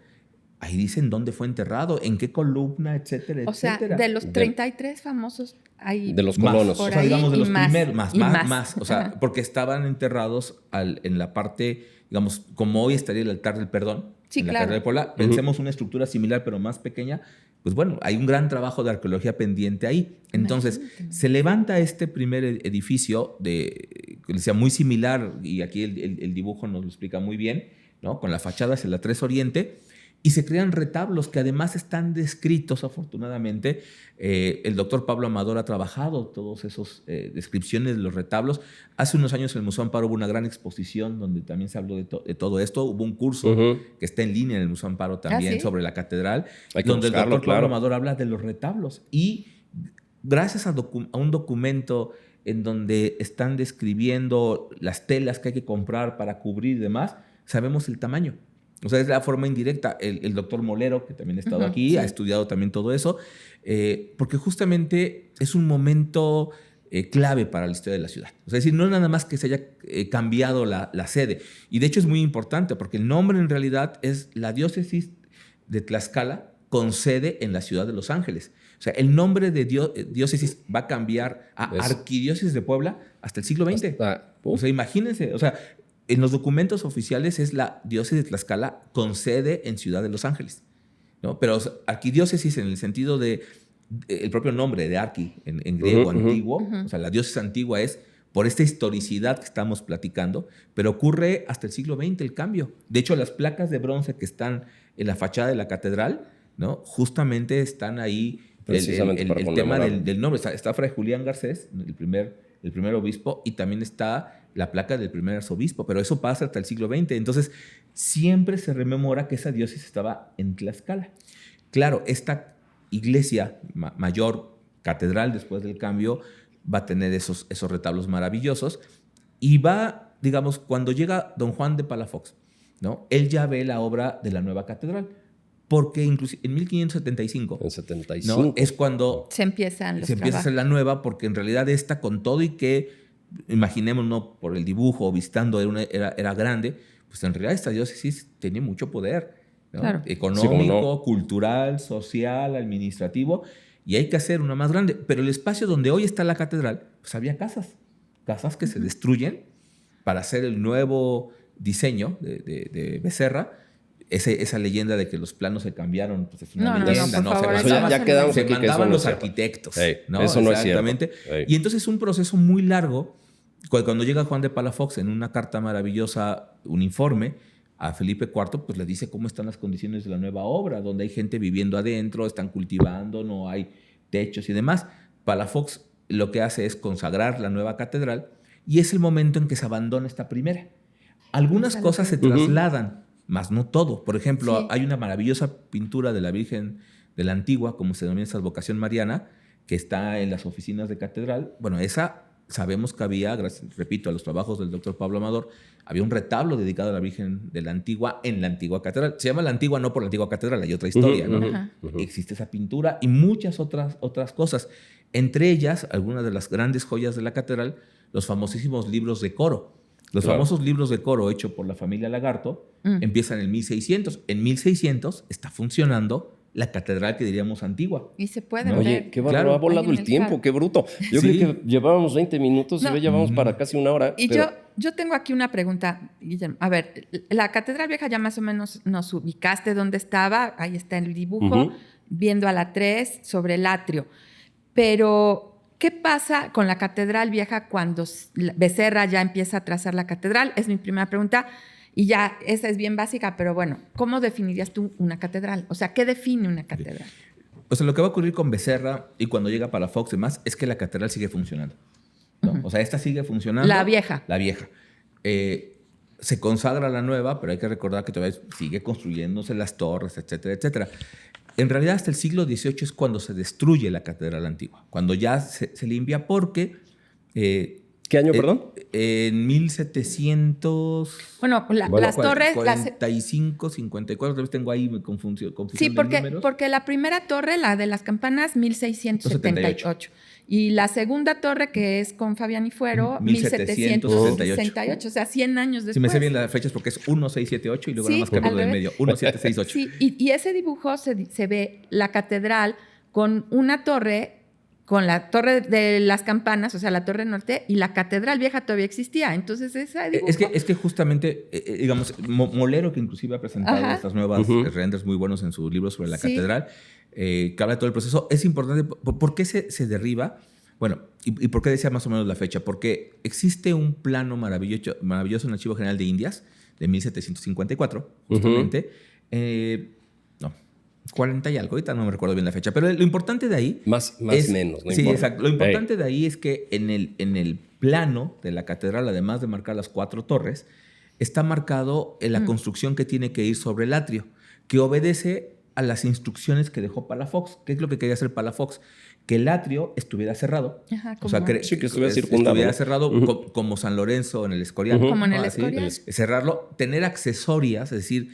ahí dicen dónde fue enterrado, en qué columna, etcétera, O sea, etcétera. de los 33 famosos hay... De los Más, colonos. Por o sea, ahí digamos, de y los más, primeros, y más. o sea, Ajá. porque estaban enterrados en la parte, digamos, como hoy estaría el altar del perdón, Sí, en la claro. Catedral de Puebla, pensemos una estructura similar, pero más pequeña, pues bueno, hay un gran trabajo de arqueología pendiente ahí. Entonces, se levanta este primer edificio, que decía, muy similar, y aquí el dibujo nos lo explica muy bien, ¿no? Con la fachada hacia la 3 Oriente, Y se crean retablos que además están descritos, afortunadamente. El doctor Pablo Amador ha trabajado todas esas descripciones de los retablos. Hace unos años en el Museo Amparo hubo una gran exposición donde también se habló de todo esto. Hubo un curso que está en línea en el Museo Amparo también ¿sí? sobre la catedral, Hay que donde el buscarlo, doctor claro. Pablo Amador habla de los retablos. Y gracias a un documento en donde están describiendo las telas que hay que comprar para cubrir y demás, sabemos el tamaño. O sea, es la forma indirecta. El doctor Molero, que también ha estado aquí, sí. ha estudiado también todo eso, porque justamente es un momento clave para la historia de la ciudad. O sea, es decir, no es nada más que se haya cambiado la sede. Y de hecho es muy importante, porque el nombre en realidad es la diócesis de Tlaxcala con sede en la ciudad de Los Ángeles. O sea, el nombre de diócesis va a cambiar a Arquidiócesis de Puebla hasta el siglo XX. O sea, imagínense, o sea, en los documentos oficiales es la diócesis de Tlaxcala con sede en Ciudad de Los Ángeles, ¿no? Pero o sea, arquidiócesis en el sentido de el propio nombre de arqui en griego antiguo, o sea, la diócesis antigua es por esta historicidad que estamos platicando, pero ocurre hasta el siglo XX el cambio. De hecho, las placas de bronce que están en la fachada de la catedral, ¿no? Justamente están ahí Precisamente el tema del nombre. Está Fray Julián Garcés, el primer obispo, y también está la placa del primer arzobispo, pero eso pasa hasta el siglo XX. Entonces, siempre se rememora que esa diócesis estaba en Tlaxcala. Claro, esta iglesia mayor, catedral, después del cambio, va a tener esos retablos maravillosos y va, digamos, cuando llega don Juan de Palafox, ¿no? Él ya ve la obra de la nueva catedral, porque incluso en 1575, En 75. ¿no? Es cuando se empieza a hacer la nueva, porque en realidad esta, con todo y que imaginémonos por el dibujo, visitando era grande, pues en realidad esta diócesis tenía mucho poder, ¿no? Claro. Económico, Sí, ¿cómo no? cultural, social, administrativo, y hay que hacer una más grande. Pero el espacio donde hoy está la catedral, pues había casas que se destruyen para hacer el nuevo diseño de Becerra. Esa leyenda de que los planos se cambiaron, pues es una leyenda, por favor, Eso ya quedamos se aquí que eso mandaban no los es cierto. arquitectos, ¿no? Eso no es cierto. Exactamente. Y entonces un proceso muy largo. Cuando llega Juan de Palafox en una carta maravillosa, un informe a Felipe IV, pues le dice cómo están las condiciones de la nueva obra, donde hay gente viviendo adentro, están cultivando, no hay techos y demás. Palafox lo que hace es consagrar la nueva catedral y es el momento en que se abandona esta primera. Algunas cosas se trasladan, mas no todo. Por ejemplo, hay una maravillosa pintura de la Virgen de la Antigua, como se denomina esa advocación mariana, que está en las oficinas de catedral. Bueno, esa sabemos que había, gracias, repito, a los trabajos del doctor Pablo Amador, había un retablo dedicado a la Virgen de la Antigua en la antigua catedral. Se llama la Antigua no por la antigua catedral, hay otra historia, ¿no? Existe esa pintura y muchas otras cosas. Entre ellas, algunas de las grandes joyas de la catedral, los famosísimos libros de coro. Los famosos libros de coro hechos por la familia Lagarto empiezan en 1600. En 1600 está funcionando la catedral que diríamos antigua. Y se puede ver. Oye, qué bárbaro, ha volado el tiempo, qué bruto. Yo creí que llevábamos 20 minutos y ya llevamos para casi una hora. Y yo tengo aquí una pregunta, Guillermo. A ver, la Catedral Vieja ya más o menos nos ubicaste dónde estaba. Ahí está el dibujo, viendo a la 3 sobre el atrio. Pero, ¿qué pasa con la Catedral Vieja cuando Becerra ya empieza a trazar la catedral? Es mi primera pregunta. Y ya, esa es bien básica, pero bueno, ¿cómo definirías tú una catedral? O sea, ¿qué define una catedral? O sea, lo que va a ocurrir con Becerra y cuando llega Palafox y demás es que la catedral sigue funcionando, ¿no? O sea, esta sigue funcionando. La vieja. La vieja. Se consagra la nueva, pero hay que recordar que todavía sigue construyéndose las torres, etcétera, etcétera. En realidad, hasta el siglo XVIII es cuando se destruye la catedral antigua, cuando ya se limpia porque... ¿Qué año, perdón? En 1700... Bueno, las torres... 45, 54, tal vez tengo ahí confusión sí, de números. porque la primera torre, la de las campanas, 1678. Y la segunda torre, que es con Fabián y Fuero, 1768. O sea, 100 años después. Sí, me sé bien las fechas porque es 1678 y luego nada más cambio del medio. 1768. Sí, y ese dibujo se ve la catedral con una torre... con la torre de las campanas, o sea, la torre norte, y la catedral vieja todavía existía. Entonces, esa dibujo... Es que justamente, digamos, Molero, que inclusive ha presentado estas nuevas renders muy buenos en su libro sobre la catedral, que habla de todo el proceso, es importante. ¿Por qué se derriba? Bueno, ¿y por qué decía más o menos la fecha? Porque existe un plano maravilloso en el Archivo General de Indias, de 1754, justamente, 40 y algo, ahorita no me recuerdo bien la fecha, pero lo importante de ahí... Más menos, no sí, importa. exacto. Lo importante de ahí es que en el plano de la catedral, además de marcar las 4 torres, está marcado la construcción que tiene que ir sobre el atrio, que obedece a las instrucciones que dejó Palafox. ¿Qué es lo que quería hacer Palafox? Que el atrio estuviera cerrado. Ajá, O sea, que estuviera circundado. Estuviera cerrado como San Lorenzo en el Escorial. Como en el Así, Escorial. cerrarlo, tener accesorias, es decir,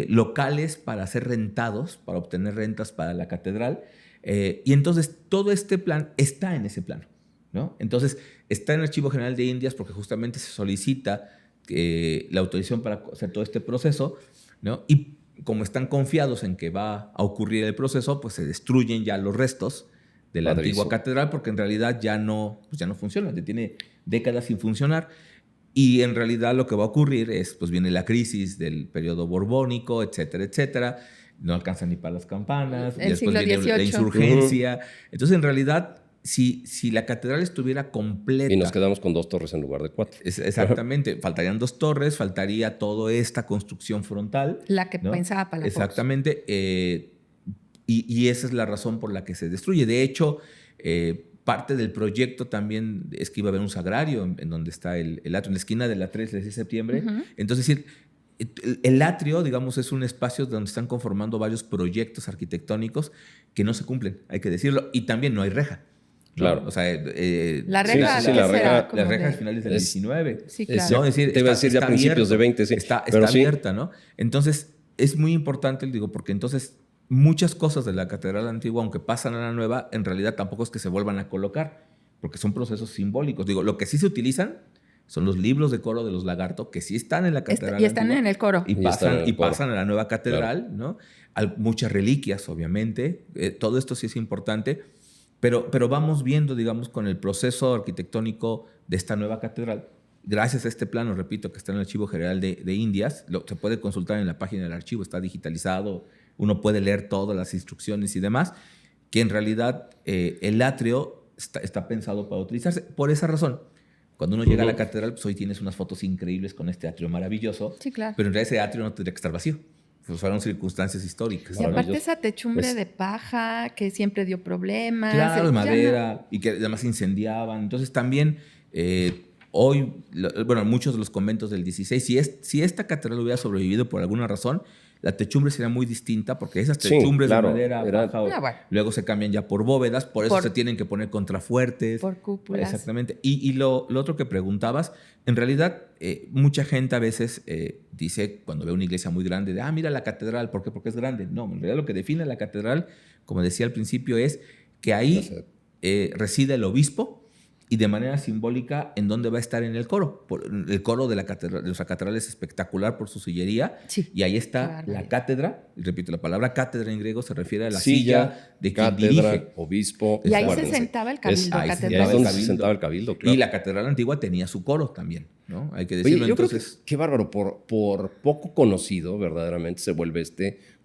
locales para ser rentados, para obtener rentas para la catedral. Y entonces todo este plan está en ese plano, ¿no? Entonces está en el Archivo General de Indias porque justamente se solicita la autorización para hacer todo este proceso, ¿no? Y como están confiados en que va a ocurrir el proceso, pues se destruyen ya los restos de la antigua catedral porque en realidad ya no funciona, ya tiene décadas sin funcionar. Y en realidad lo que va a ocurrir es, pues viene la crisis del periodo borbónico, etcétera, etcétera. No alcanzan ni para las campanas. El después siglo viene la XVIII. insurgencia. Entonces, en realidad, si la catedral estuviera completa... Y nos quedamos con 2 torres en lugar de 4. Exactamente. Faltarían 2 torres, faltaría toda esta construcción frontal. La que ¿no? pensaba Palafox. Exactamente. Y esa es la razón por la que se destruye. De hecho... parte del proyecto también es que iba a haber un sagrario en donde está el atrio, en la esquina de la 3 de septiembre. Entonces, el atrio, digamos, es un espacio donde están conformando varios proyectos arquitectónicos que no se cumplen, hay que decirlo. Y también no hay reja. Claro. O sea, la reja, la reja al final del 19. Sí, claro. ¿no? Es decir, te iba a decir ya principios de 20, sí. Está Pero sí. abierta, ¿no? Entonces, es muy importante, digo, porque entonces... muchas cosas de la catedral antigua, aunque pasan a la nueva, en realidad tampoco es que se vuelvan a colocar, porque son procesos simbólicos. Digo, lo que sí se utilizan son los libros de coro de los Lagarto, que sí están en la catedral y están antigua, en el coro. Y pasan a la nueva catedral, claro. ¿no? Muchas reliquias, obviamente. Todo esto sí es importante, pero vamos viendo, digamos, con el proceso arquitectónico de esta nueva catedral. Gracias a este plano, repito, que está en el Archivo General de Indias, se puede consultar en la página del archivo, está digitalizado. Uno puede leer todas las instrucciones y demás, que en realidad el atrio está pensado para utilizarse. Por esa razón, cuando uno llega a la catedral, pues hoy tienes unas fotos increíbles con este atrio maravilloso, sí, claro. Pero en realidad ese atrio no tendría que estar vacío. Pues fueron circunstancias históricas. Y aparte esa techumbre de paja que siempre dio problemas. Claro, de madera, y que además incendiaban. Entonces también... hoy, bueno, muchos de los conventos del 16, si esta catedral hubiera sobrevivido por alguna razón, la techumbre sería muy distinta porque esas techumbres de madera baja, luego se cambian ya por bóvedas, por eso se tienen que poner contrafuertes. Por cúpulas. Exactamente. Y lo otro que preguntabas, en realidad mucha gente a veces dice, cuando ve una iglesia muy grande, mira la catedral, ¿por qué? Porque es grande. No, en realidad lo que define la catedral, como decía al principio, es que ahí reside el obispo, y de manera simbólica en dónde va a estar en el coro. El coro de nuestra catedral es espectacular por su sillería, y ahí está la cátedra, y repito, la palabra cátedra en griego se refiere a la silla de quien dirige. Obispo. Y ahí se sentaba el cabildo. Ahí es donde se sentaba el cabildo, claro. Y la catedral antigua tenía su coro también, ¿no? Hay que decirlo. Oye, yo creo que qué bárbaro, por poco conocido, verdaderamente se vuelve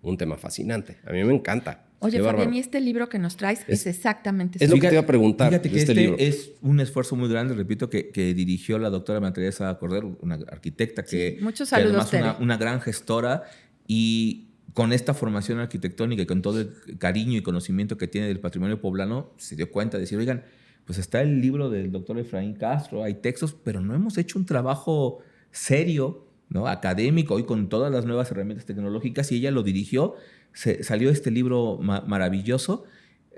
un tema fascinante. A mí me encanta. Oye, Fabián, y este libro que nos traes es exactamente eso. Es lo que te iba a preguntar. Fíjate que este libro es un esfuerzo muy grande, repito, que dirigió la doctora María Teresa Cordero, una arquitecta que, muchos saludos, que además una gran gestora, y con esta formación arquitectónica y con todo el cariño y conocimiento que tiene del patrimonio poblano, se dio cuenta de decir, oigan, pues está el libro del doctor Efraín Castro, hay textos, pero no hemos hecho un trabajo serio, ¿no? Académico, hoy con todas las nuevas herramientas tecnológicas, y ella lo dirigió. Salió este libro maravilloso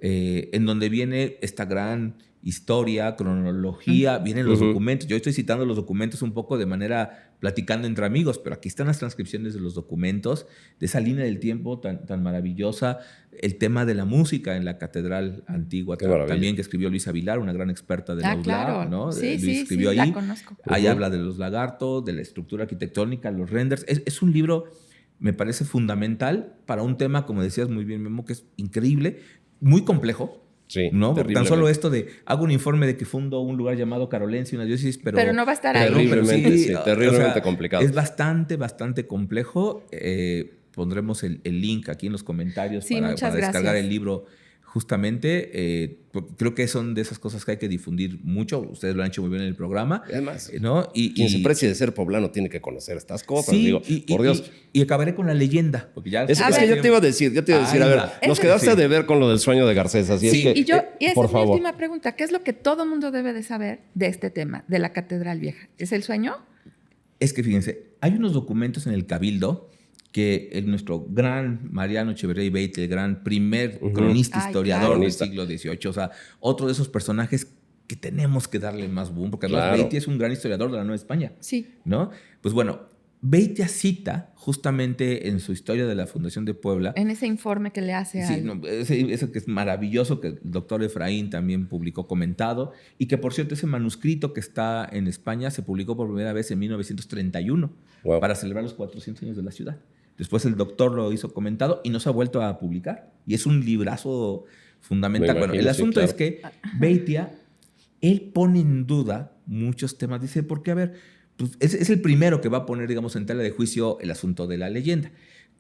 en donde viene esta gran historia, cronología, vienen los documentos. Yo estoy citando los documentos un poco de manera platicando entre amigos, pero aquí están las transcripciones de los documentos, de esa línea del tiempo tan maravillosa, el tema de la música en la catedral antigua también, que escribió Luisa Vilar, una gran experta de la UDLA, claro. ¿no? Sí, escribió ahí. la conozco. Ahí habla de los Lagarto, de la estructura arquitectónica, los renders. Es un libro... me parece fundamental para un tema, como decías muy bien, Memo, que es increíble, muy complejo. Sí, ¿no? Tan solo esto de, hago un informe de que fundo un lugar llamado Carolense, una diócesis, pero no va a estar ahí. Terriblemente complicado. Es bastante complejo. Pondremos el link aquí en los comentarios para descargar el libro justamente, creo que son de esas cosas que hay que difundir mucho. Ustedes lo han hecho muy bien en el programa. Además, ¿no? quien se precie de ser poblano tiene que conocer estas cosas. Sí, digo, por Dios. Y acabaré con la leyenda. Porque ya Es que yo te iba a decir, a ver, nos quedaste de ver con lo del sueño de Garcés. Así Sí, es que, y esa por es mi favor. última pregunta. ¿Qué es lo que todo mundo debe de saber de este tema, de la Catedral Vieja? ¿Es el sueño? Es que fíjense, hay unos documentos en el Cabildo que nuestro gran Mariano Echeverría y Beitty, el gran primer cronista historiador del siglo XVIII, o sea, otro de esos personajes que tenemos que darle más boom, porque además Beitty es un gran historiador de la Nueva España. Sí. ¿No? Pues bueno, Beitty cita justamente en su historia de la Fundación de Puebla. En ese informe que le hace Sí, eso que es maravilloso, que el doctor Efraín también publicó comentado, y que por cierto ese manuscrito que está en España se publicó por primera vez en 1931 para celebrar los 400 años de la ciudad. Después el doctor lo hizo comentado y no se ha vuelto a publicar. Y es un librazo fundamental. Bueno, el asunto es que Beitty, él pone en duda muchos temas. Dice, porque a ver, pues es el primero que va a poner, digamos, en tela de juicio el asunto de la leyenda.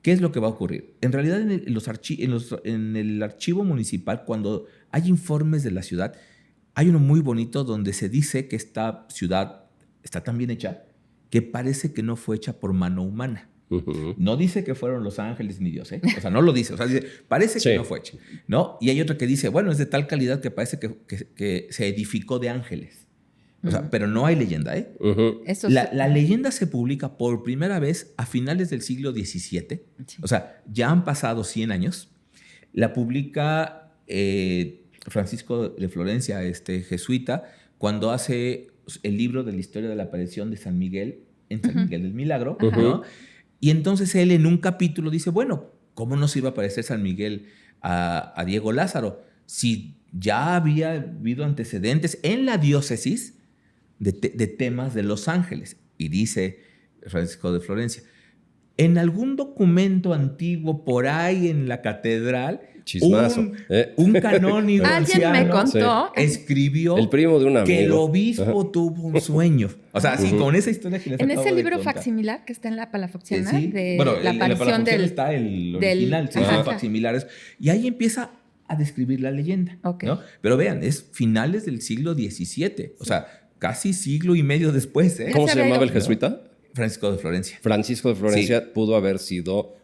¿Qué es lo que va a ocurrir? En realidad, en el archivo municipal, cuando hay informes de la ciudad, hay uno muy bonito donde se dice que esta ciudad está tan bien hecha que parece que no fue hecha por mano humana. No dice que fueron los ángeles ni Dios, ¿eh? O sea, no lo dice. O sea, dice, parece que no fue hecha, ¿no? Y hay otro que dice, bueno, es de tal calidad que parece que se edificó de ángeles. O sea, pero no hay leyenda, ¿eh? La leyenda se publica por primera vez a finales del siglo XVII. Sí. O sea, ya han pasado 100 años. La publica Francisco de Florencia, jesuita, cuando hace el libro de la historia de la aparición de San Miguel en San Miguel del Milagro, ¿no? Y entonces él en un capítulo dice, bueno, ¿cómo no se iba a parecer San Miguel a Diego Lázaro? Si ya había habido antecedentes en la diócesis de temas de los ángeles. Y dice Francisco de Florencia, en algún documento antiguo por ahí en la catedral, un canónigo alguien me contó, escribió el primo de un amigo, que el obispo tuvo un sueño. O sea, así con esa historia que les acabo de contar. En ese libro facsimilar que está en la Palafoxiana, de bueno, la aparición en la está el original, son facsimilares. Y ahí empieza a describir la leyenda. ¿No? Pero vean, es finales del siglo XVII. O sea, casi siglo y medio después. ¿Cómo se llamaba el jesuita? Francisco de Florencia. Francisco de Florencia pudo haber sido,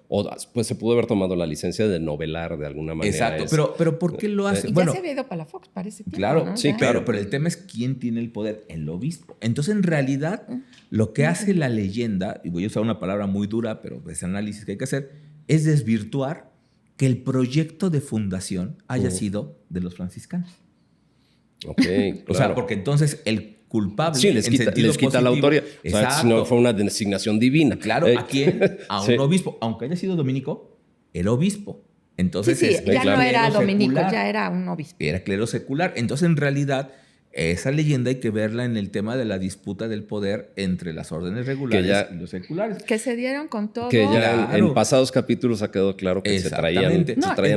pues se pudo haber tomado la licencia de novelar de alguna manera. Exacto, pero ¿por qué lo hace? Y ya se había ido para la Fox, parece. Claro, ¿no? sí, claro, pero el tema es quién tiene el poder, el obispo. Entonces, en realidad, lo que hace la leyenda, y voy a usar una palabra muy dura, pero ese análisis que hay que hacer, es desvirtuar que el proyecto de fundación haya sido de los franciscanos. Ok, claro. O sea, porque entonces el culpable. Sí, les quita la autoría. O sea, si no fue una designación divina. Claro, ¿a quién? A un obispo. Aunque haya sido dominico, era obispo. Entonces, ya no era dominico, ya era un obispo. Era clero secular. Entonces, en realidad, esa leyenda hay que verla en el tema de la disputa del poder entre las órdenes regulares y los seculares. Que se dieron con todo. Que ya en pasados capítulos ha quedado claro que se traían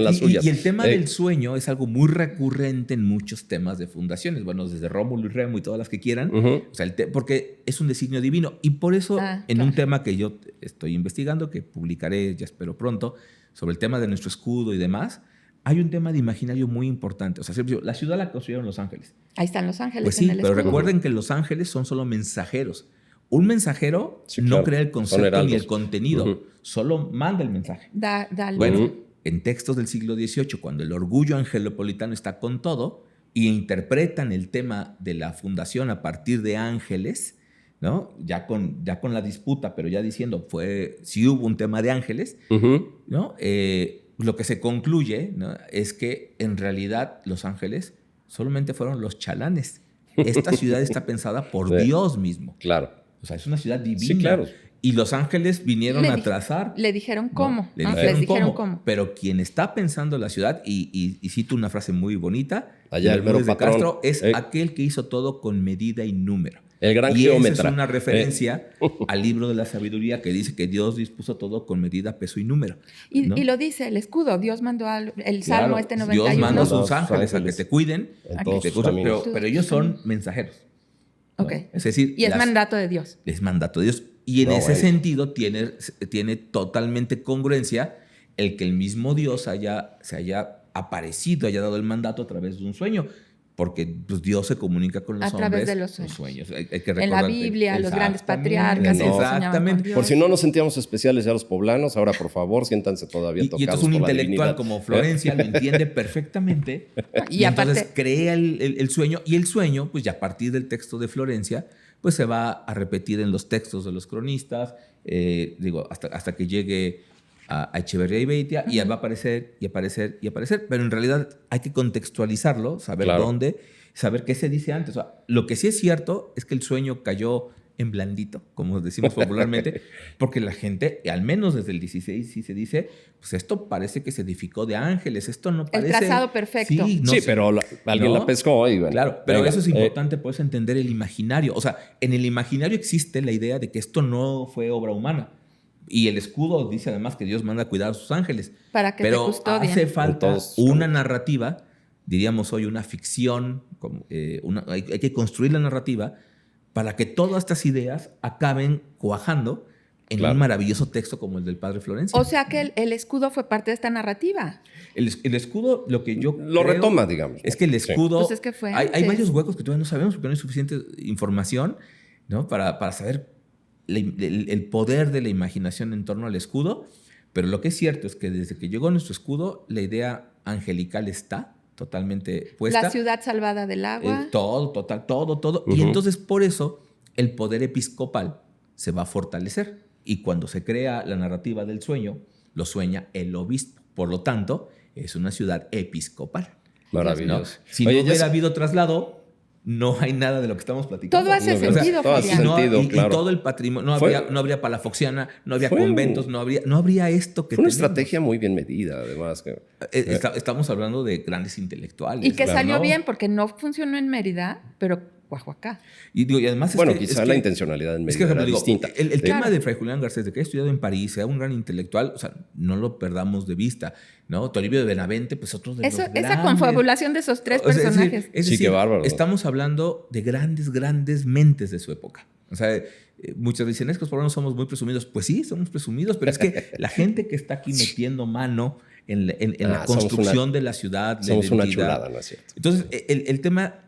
las suyas. Y el tema del sueño es algo muy recurrente en muchos temas de fundaciones. Bueno, desde Rómulo y Remo y todas las que quieran. O sea, porque es un designio divino. Y por eso, un tema que yo estoy investigando, que publicaré, ya espero pronto, sobre el tema de nuestro escudo y demás, hay un tema de imaginario muy importante. O sea, la ciudad la construyeron los ángeles. Ahí están los ángeles. Pues sí, pero recuerden que los ángeles son solo mensajeros. Un mensajero no crea el concepto ni el contenido, solo manda el mensaje. Bueno, en textos del siglo XVIII, cuando el orgullo angelopolitano está con todo y interpretan el tema de la fundación a partir de ángeles, ¿no? Ya con la disputa, pero ya diciendo, sí hubo un tema de ángeles, ¿no? Lo que se concluye, ¿no? Es que en realidad los ángeles solamente fueron los chalanes. Esta ciudad está pensada por Dios mismo. Claro. O sea, es una ciudad divina. Sí, claro. Y los ángeles vinieron a trazar. Le dijeron cómo. ¿No? Les dijeron cómo. Pero quien está pensando la ciudad, y cito una frase muy bonita, allá el mero patrón, Castro, es aquel que hizo todo con medida y número. El gran y geómetra. Esa es una referencia al libro de la sabiduría que dice que Dios dispuso todo con medida, peso y número. ¿no? Y lo dice el escudo. Dios mandó el Salmo 91. Dios mandó a sus ángeles a que te cuiden, pero ellos son mensajeros. ¿no? Okay. Es decir, y es mandato de Dios. Es mandato de Dios. Y en ese sentido tiene totalmente congruencia el que el mismo Dios se haya aparecido, haya dado el mandato a través de un sueño. Porque pues, Dios se comunica con los hombres. A través de los sueños. Hay que en la Biblia, los grandes patriarcas. Exactamente. Por si no nos sentíamos especiales ya los poblanos, ahora por favor, siéntanse todavía tocados. Y entonces un intelectual como Florencia lo entiende perfectamente. y entonces crea el sueño. Y el sueño, pues ya a partir del texto de Florencia, pues se va a repetir en los textos de los cronistas, hasta que llegue a Echeverría y Beitia, y va a aparecer, y aparecer, y aparecer. Pero en realidad hay que contextualizarlo, saber dónde, saber qué se dice antes. O sea, lo que sí es cierto es que el sueño cayó en blandito, como decimos popularmente, porque la gente, al menos desde el 16, sí se dice, pues esto parece que se edificó de ángeles, esto no parece... El trazado perfecto. Sí, pero alguien la pescó. Y bueno, claro, pero eso es importante, puedes entender el imaginario. O sea, en el imaginario existe la idea de que esto no fue obra humana. Y el escudo dice además que Dios manda a cuidar a sus ángeles. Para que te custodien. Pero hace falta una narrativa, diríamos hoy una ficción, hay que construir la narrativa para que todas estas ideas acaben cuajando en un maravilloso texto como el del padre Florencia. O sea que el escudo fue parte de esta narrativa. El escudo, lo que yo lo creo, retoma, digamos. Es que el escudo... Pues es que fue hay varios huecos que todavía no sabemos porque no hay suficiente información, ¿no? para saber el poder de la imaginación en torno al escudo, pero lo que es cierto es que desde que llegó nuestro escudo, la idea angelical está totalmente puesta. La ciudad salvada del agua. Todo. Y entonces por eso el poder episcopal se va a fortalecer. Y cuando se crea la narrativa del sueño, lo sueña el obispo. Por lo tanto, es una ciudad episcopal. Maravilloso. ¿No? Si no hubiera habido traslado, no hay nada de lo que estamos platicando. Todo hace sentido, Fabián. Y todo el patrimonio, no habría palafoxiana, no habría conventos, no habría esto que fue una estrategia muy bien medida, además. Estamos hablando de grandes intelectuales. Y que salió bien, porque no funcionó en Mérida, pero Oaxaca. Y además quizá la intencionalidad en Mérida era distinta. El tema de Fray Julián Garcés, de que haya estudiado en París, sea un gran intelectual, o sea, no lo perdamos de vista, ¿no? Toribio de Benavente, pues otro de los grandes. Esa confabulación de esos tres personajes. Es decir, qué bárbaro. Estamos hablando de grandes mentes de su época. O sea, muchos dicen, es que los poblanos somos muy presumidos. Pues sí, somos presumidos, pero es que la gente que está aquí metiendo mano en la construcción de la ciudad, somos una chulada, ¿no es cierto? Entonces, el tema...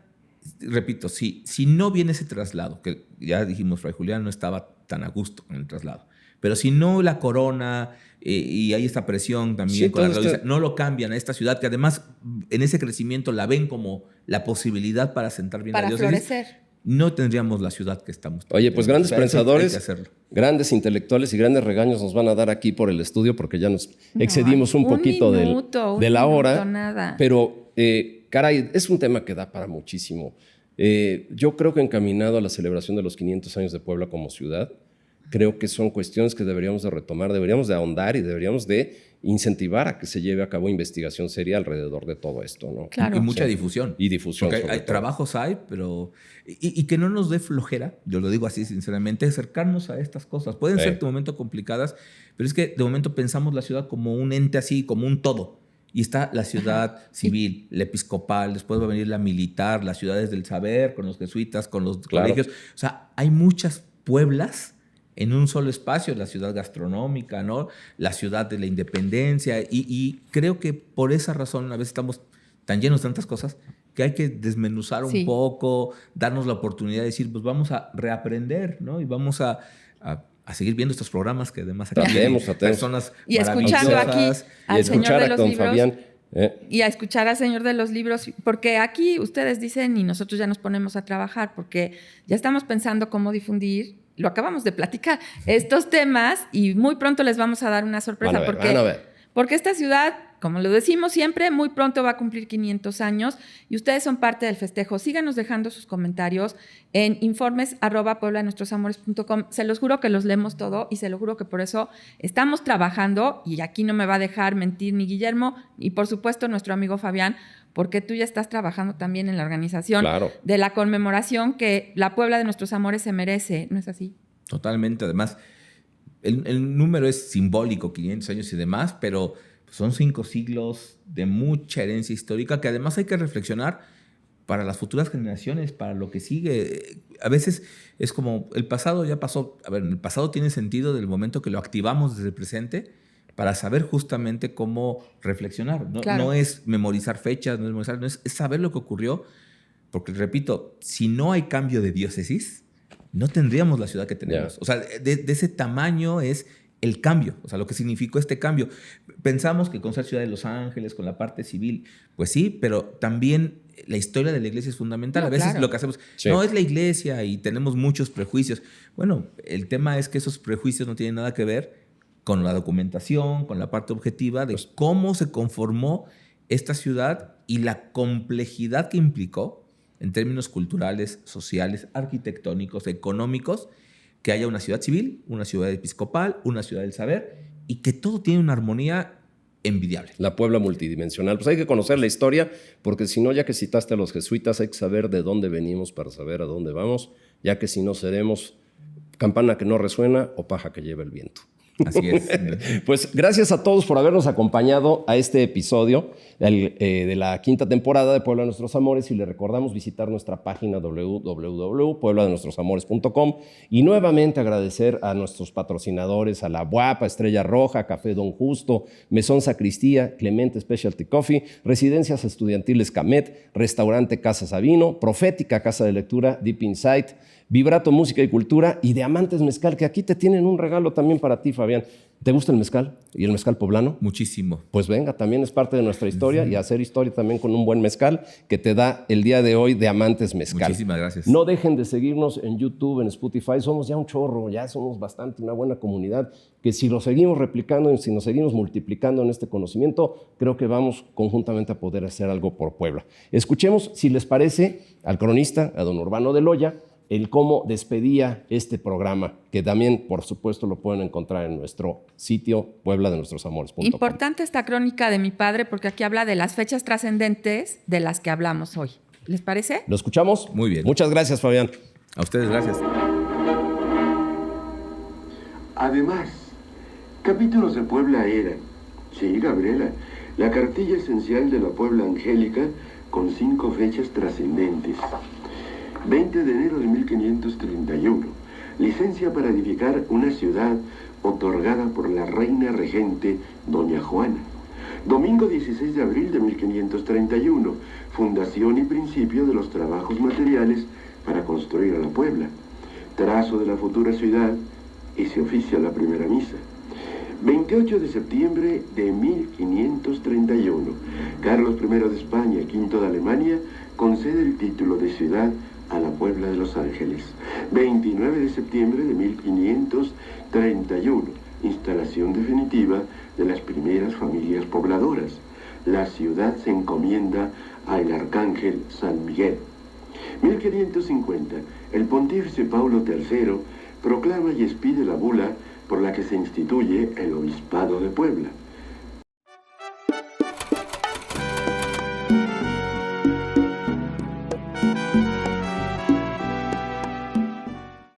Repito, si no viene ese traslado, que ya dijimos, Fray Julián no estaba tan a gusto con el traslado, pero si no la corona y hay esta presión también con la no lo cambian a esta ciudad, que además en ese crecimiento la ven como la posibilidad para sentar bien a Dios. Para florecer. No tendríamos la ciudad que estamos teniendo. Oye, pues grandes pensadores, grandes intelectuales y grandes regaños nos van a dar aquí por el estudio porque ya nos excedimos un poquito de la hora. Nada. Pero... caray, es un tema que da para muchísimo. Yo creo que encaminado a la celebración de los 500 años de Puebla como ciudad, creo que son cuestiones que deberíamos de retomar, deberíamos de ahondar y deberíamos de incentivar a que se lleve a cabo investigación seria alrededor de todo esto, ¿no? Claro. Y mucha difusión. Y difusión. Porque hay trabajos pero... Y que no nos dé flojera, yo lo digo así sinceramente, acercarnos a estas cosas. Pueden ser de momento complicadas, pero es que de momento pensamos la ciudad como un ente así, como un todo. Y está la ciudad civil, la episcopal, después va a venir la militar, las ciudades del saber, con los jesuitas, con los colegios. O sea, hay muchas pueblas en un solo espacio, la ciudad gastronómica, ¿no? La ciudad de la independencia. Y creo que por esa razón a veces estamos tan llenos de tantas cosas que hay que desmenuzar un poco, darnos la oportunidad de decir, pues vamos a reaprender, ¿no? Y vamos a seguir viendo estos programas que además aquí tenemos personas y escuchando aquí al señor de los libros Fabián, y a escuchar al señor de los libros, porque aquí ustedes dicen y nosotros ya nos ponemos a trabajar porque ya estamos pensando cómo difundir, lo acabamos de platicar, estos temas y muy pronto les vamos a dar una sorpresa porque esta ciudad, como lo decimos siempre, muy pronto va a cumplir 500 años y ustedes son parte del festejo. Síganos dejando sus comentarios en informes@puebladenuestrosamores.com. Se los juro que los leemos todo y se lo juro que por eso estamos trabajando y aquí no me va a dejar mentir ni Guillermo y por supuesto nuestro amigo Fabián, porque tú ya estás trabajando también en la organización de la conmemoración que la Puebla de Nuestros Amores se merece, ¿no es así? Totalmente, además el número es simbólico, 500 años y demás, pero son 5 siglos de mucha herencia histórica que además hay que reflexionar para las futuras generaciones, para lo que sigue. A veces es como, el pasado ya pasó. A ver, el pasado tiene sentido del momento que lo activamos desde el presente para saber justamente cómo reflexionar. No, Claro. no es memorizar fechas, es saber lo que ocurrió, porque repito, si no hay cambio de diócesis, no tendríamos la ciudad que tenemos. Ya. O sea, de ese tamaño es el cambio, o sea, lo que significó este cambio. Pensamos que con ser ciudad de Los Ángeles, con la parte civil, pues sí, pero también la historia de la iglesia es fundamental. No, A veces claro. lo que hacemos, Sí. no es la iglesia y tenemos muchos prejuicios. Bueno, el tema es que esos prejuicios no tienen nada que ver con la documentación, con la parte objetiva de cómo se conformó esta ciudad y la complejidad que implicó en términos culturales, sociales, arquitectónicos, económicos, que haya una ciudad civil, una ciudad episcopal, una ciudad del saber, y que todo tiene una armonía envidiable. La Puebla multidimensional. Pues hay que conocer la historia, porque si no, ya que citaste a los jesuitas, hay que saber de dónde venimos para saber a dónde vamos, ya que si no seremos campana que no resuena o paja que lleva el viento. Así es. Pues gracias a todos por habernos acompañado a este episodio de la quinta temporada de Puebla de Nuestros Amores, y le recordamos visitar nuestra página www.puebladenuestrosamores.com y nuevamente agradecer a nuestros patrocinadores, a La Guapa, Estrella Roja, Café Don Justo, Mesón Sacristía, Clemente Specialty Coffee, Residencias Estudiantiles Camet, Restaurante Casa Sabino, Profética Casa de Lectura, Deep Insight, Vibrato Música y Cultura y Diamantes Mezcal, que aquí te tienen un regalo también para ti, Fabián. ¿Te gusta el mezcal y el mezcal poblano? Muchísimo. Pues venga, también es parte de nuestra historia y hacer historia también con un buen mezcal que te da el día de hoy Diamantes Mezcal. Muchísimas gracias. No dejen de seguirnos en YouTube, en Spotify. Somos ya un chorro, ya somos bastante, una buena comunidad que si lo seguimos replicando y si nos seguimos multiplicando en este conocimiento, creo que vamos conjuntamente a poder hacer algo por Puebla. Escuchemos, si les parece, al cronista, a don Urbano de Loya, el cómo despedía este programa, que también, por supuesto, lo pueden encontrar en nuestro sitio puebladenuestrosamores.com. Importante esta crónica de mi padre porque aquí habla de las fechas trascendentes de las que hablamos hoy. ¿Les parece? ¿Lo escuchamos? Muy bien. Muchas gracias, Fabián. A ustedes, gracias. Además, capítulos de Puebla eran, sí, Gabriela, la cartilla esencial de la Puebla Angélica con 5 fechas trascendentes. 20 de enero de 1531, licencia para edificar una ciudad otorgada por la reina regente Doña Juana. Domingo 16 de abril de 1531, fundación y principio de los trabajos materiales para construir a la Puebla. Trazo de la futura ciudad y se oficia la primera misa. 28 de septiembre de 1531, Carlos I de España, V de Alemania, concede el título de ciudad a la Puebla de Los Ángeles. 29 de septiembre de 1531, instalación definitiva de las primeras familias pobladoras. La ciudad se encomienda al arcángel San Miguel. 1550, el pontífice Paulo III proclama y expide la bula por la que se instituye el obispado de Puebla.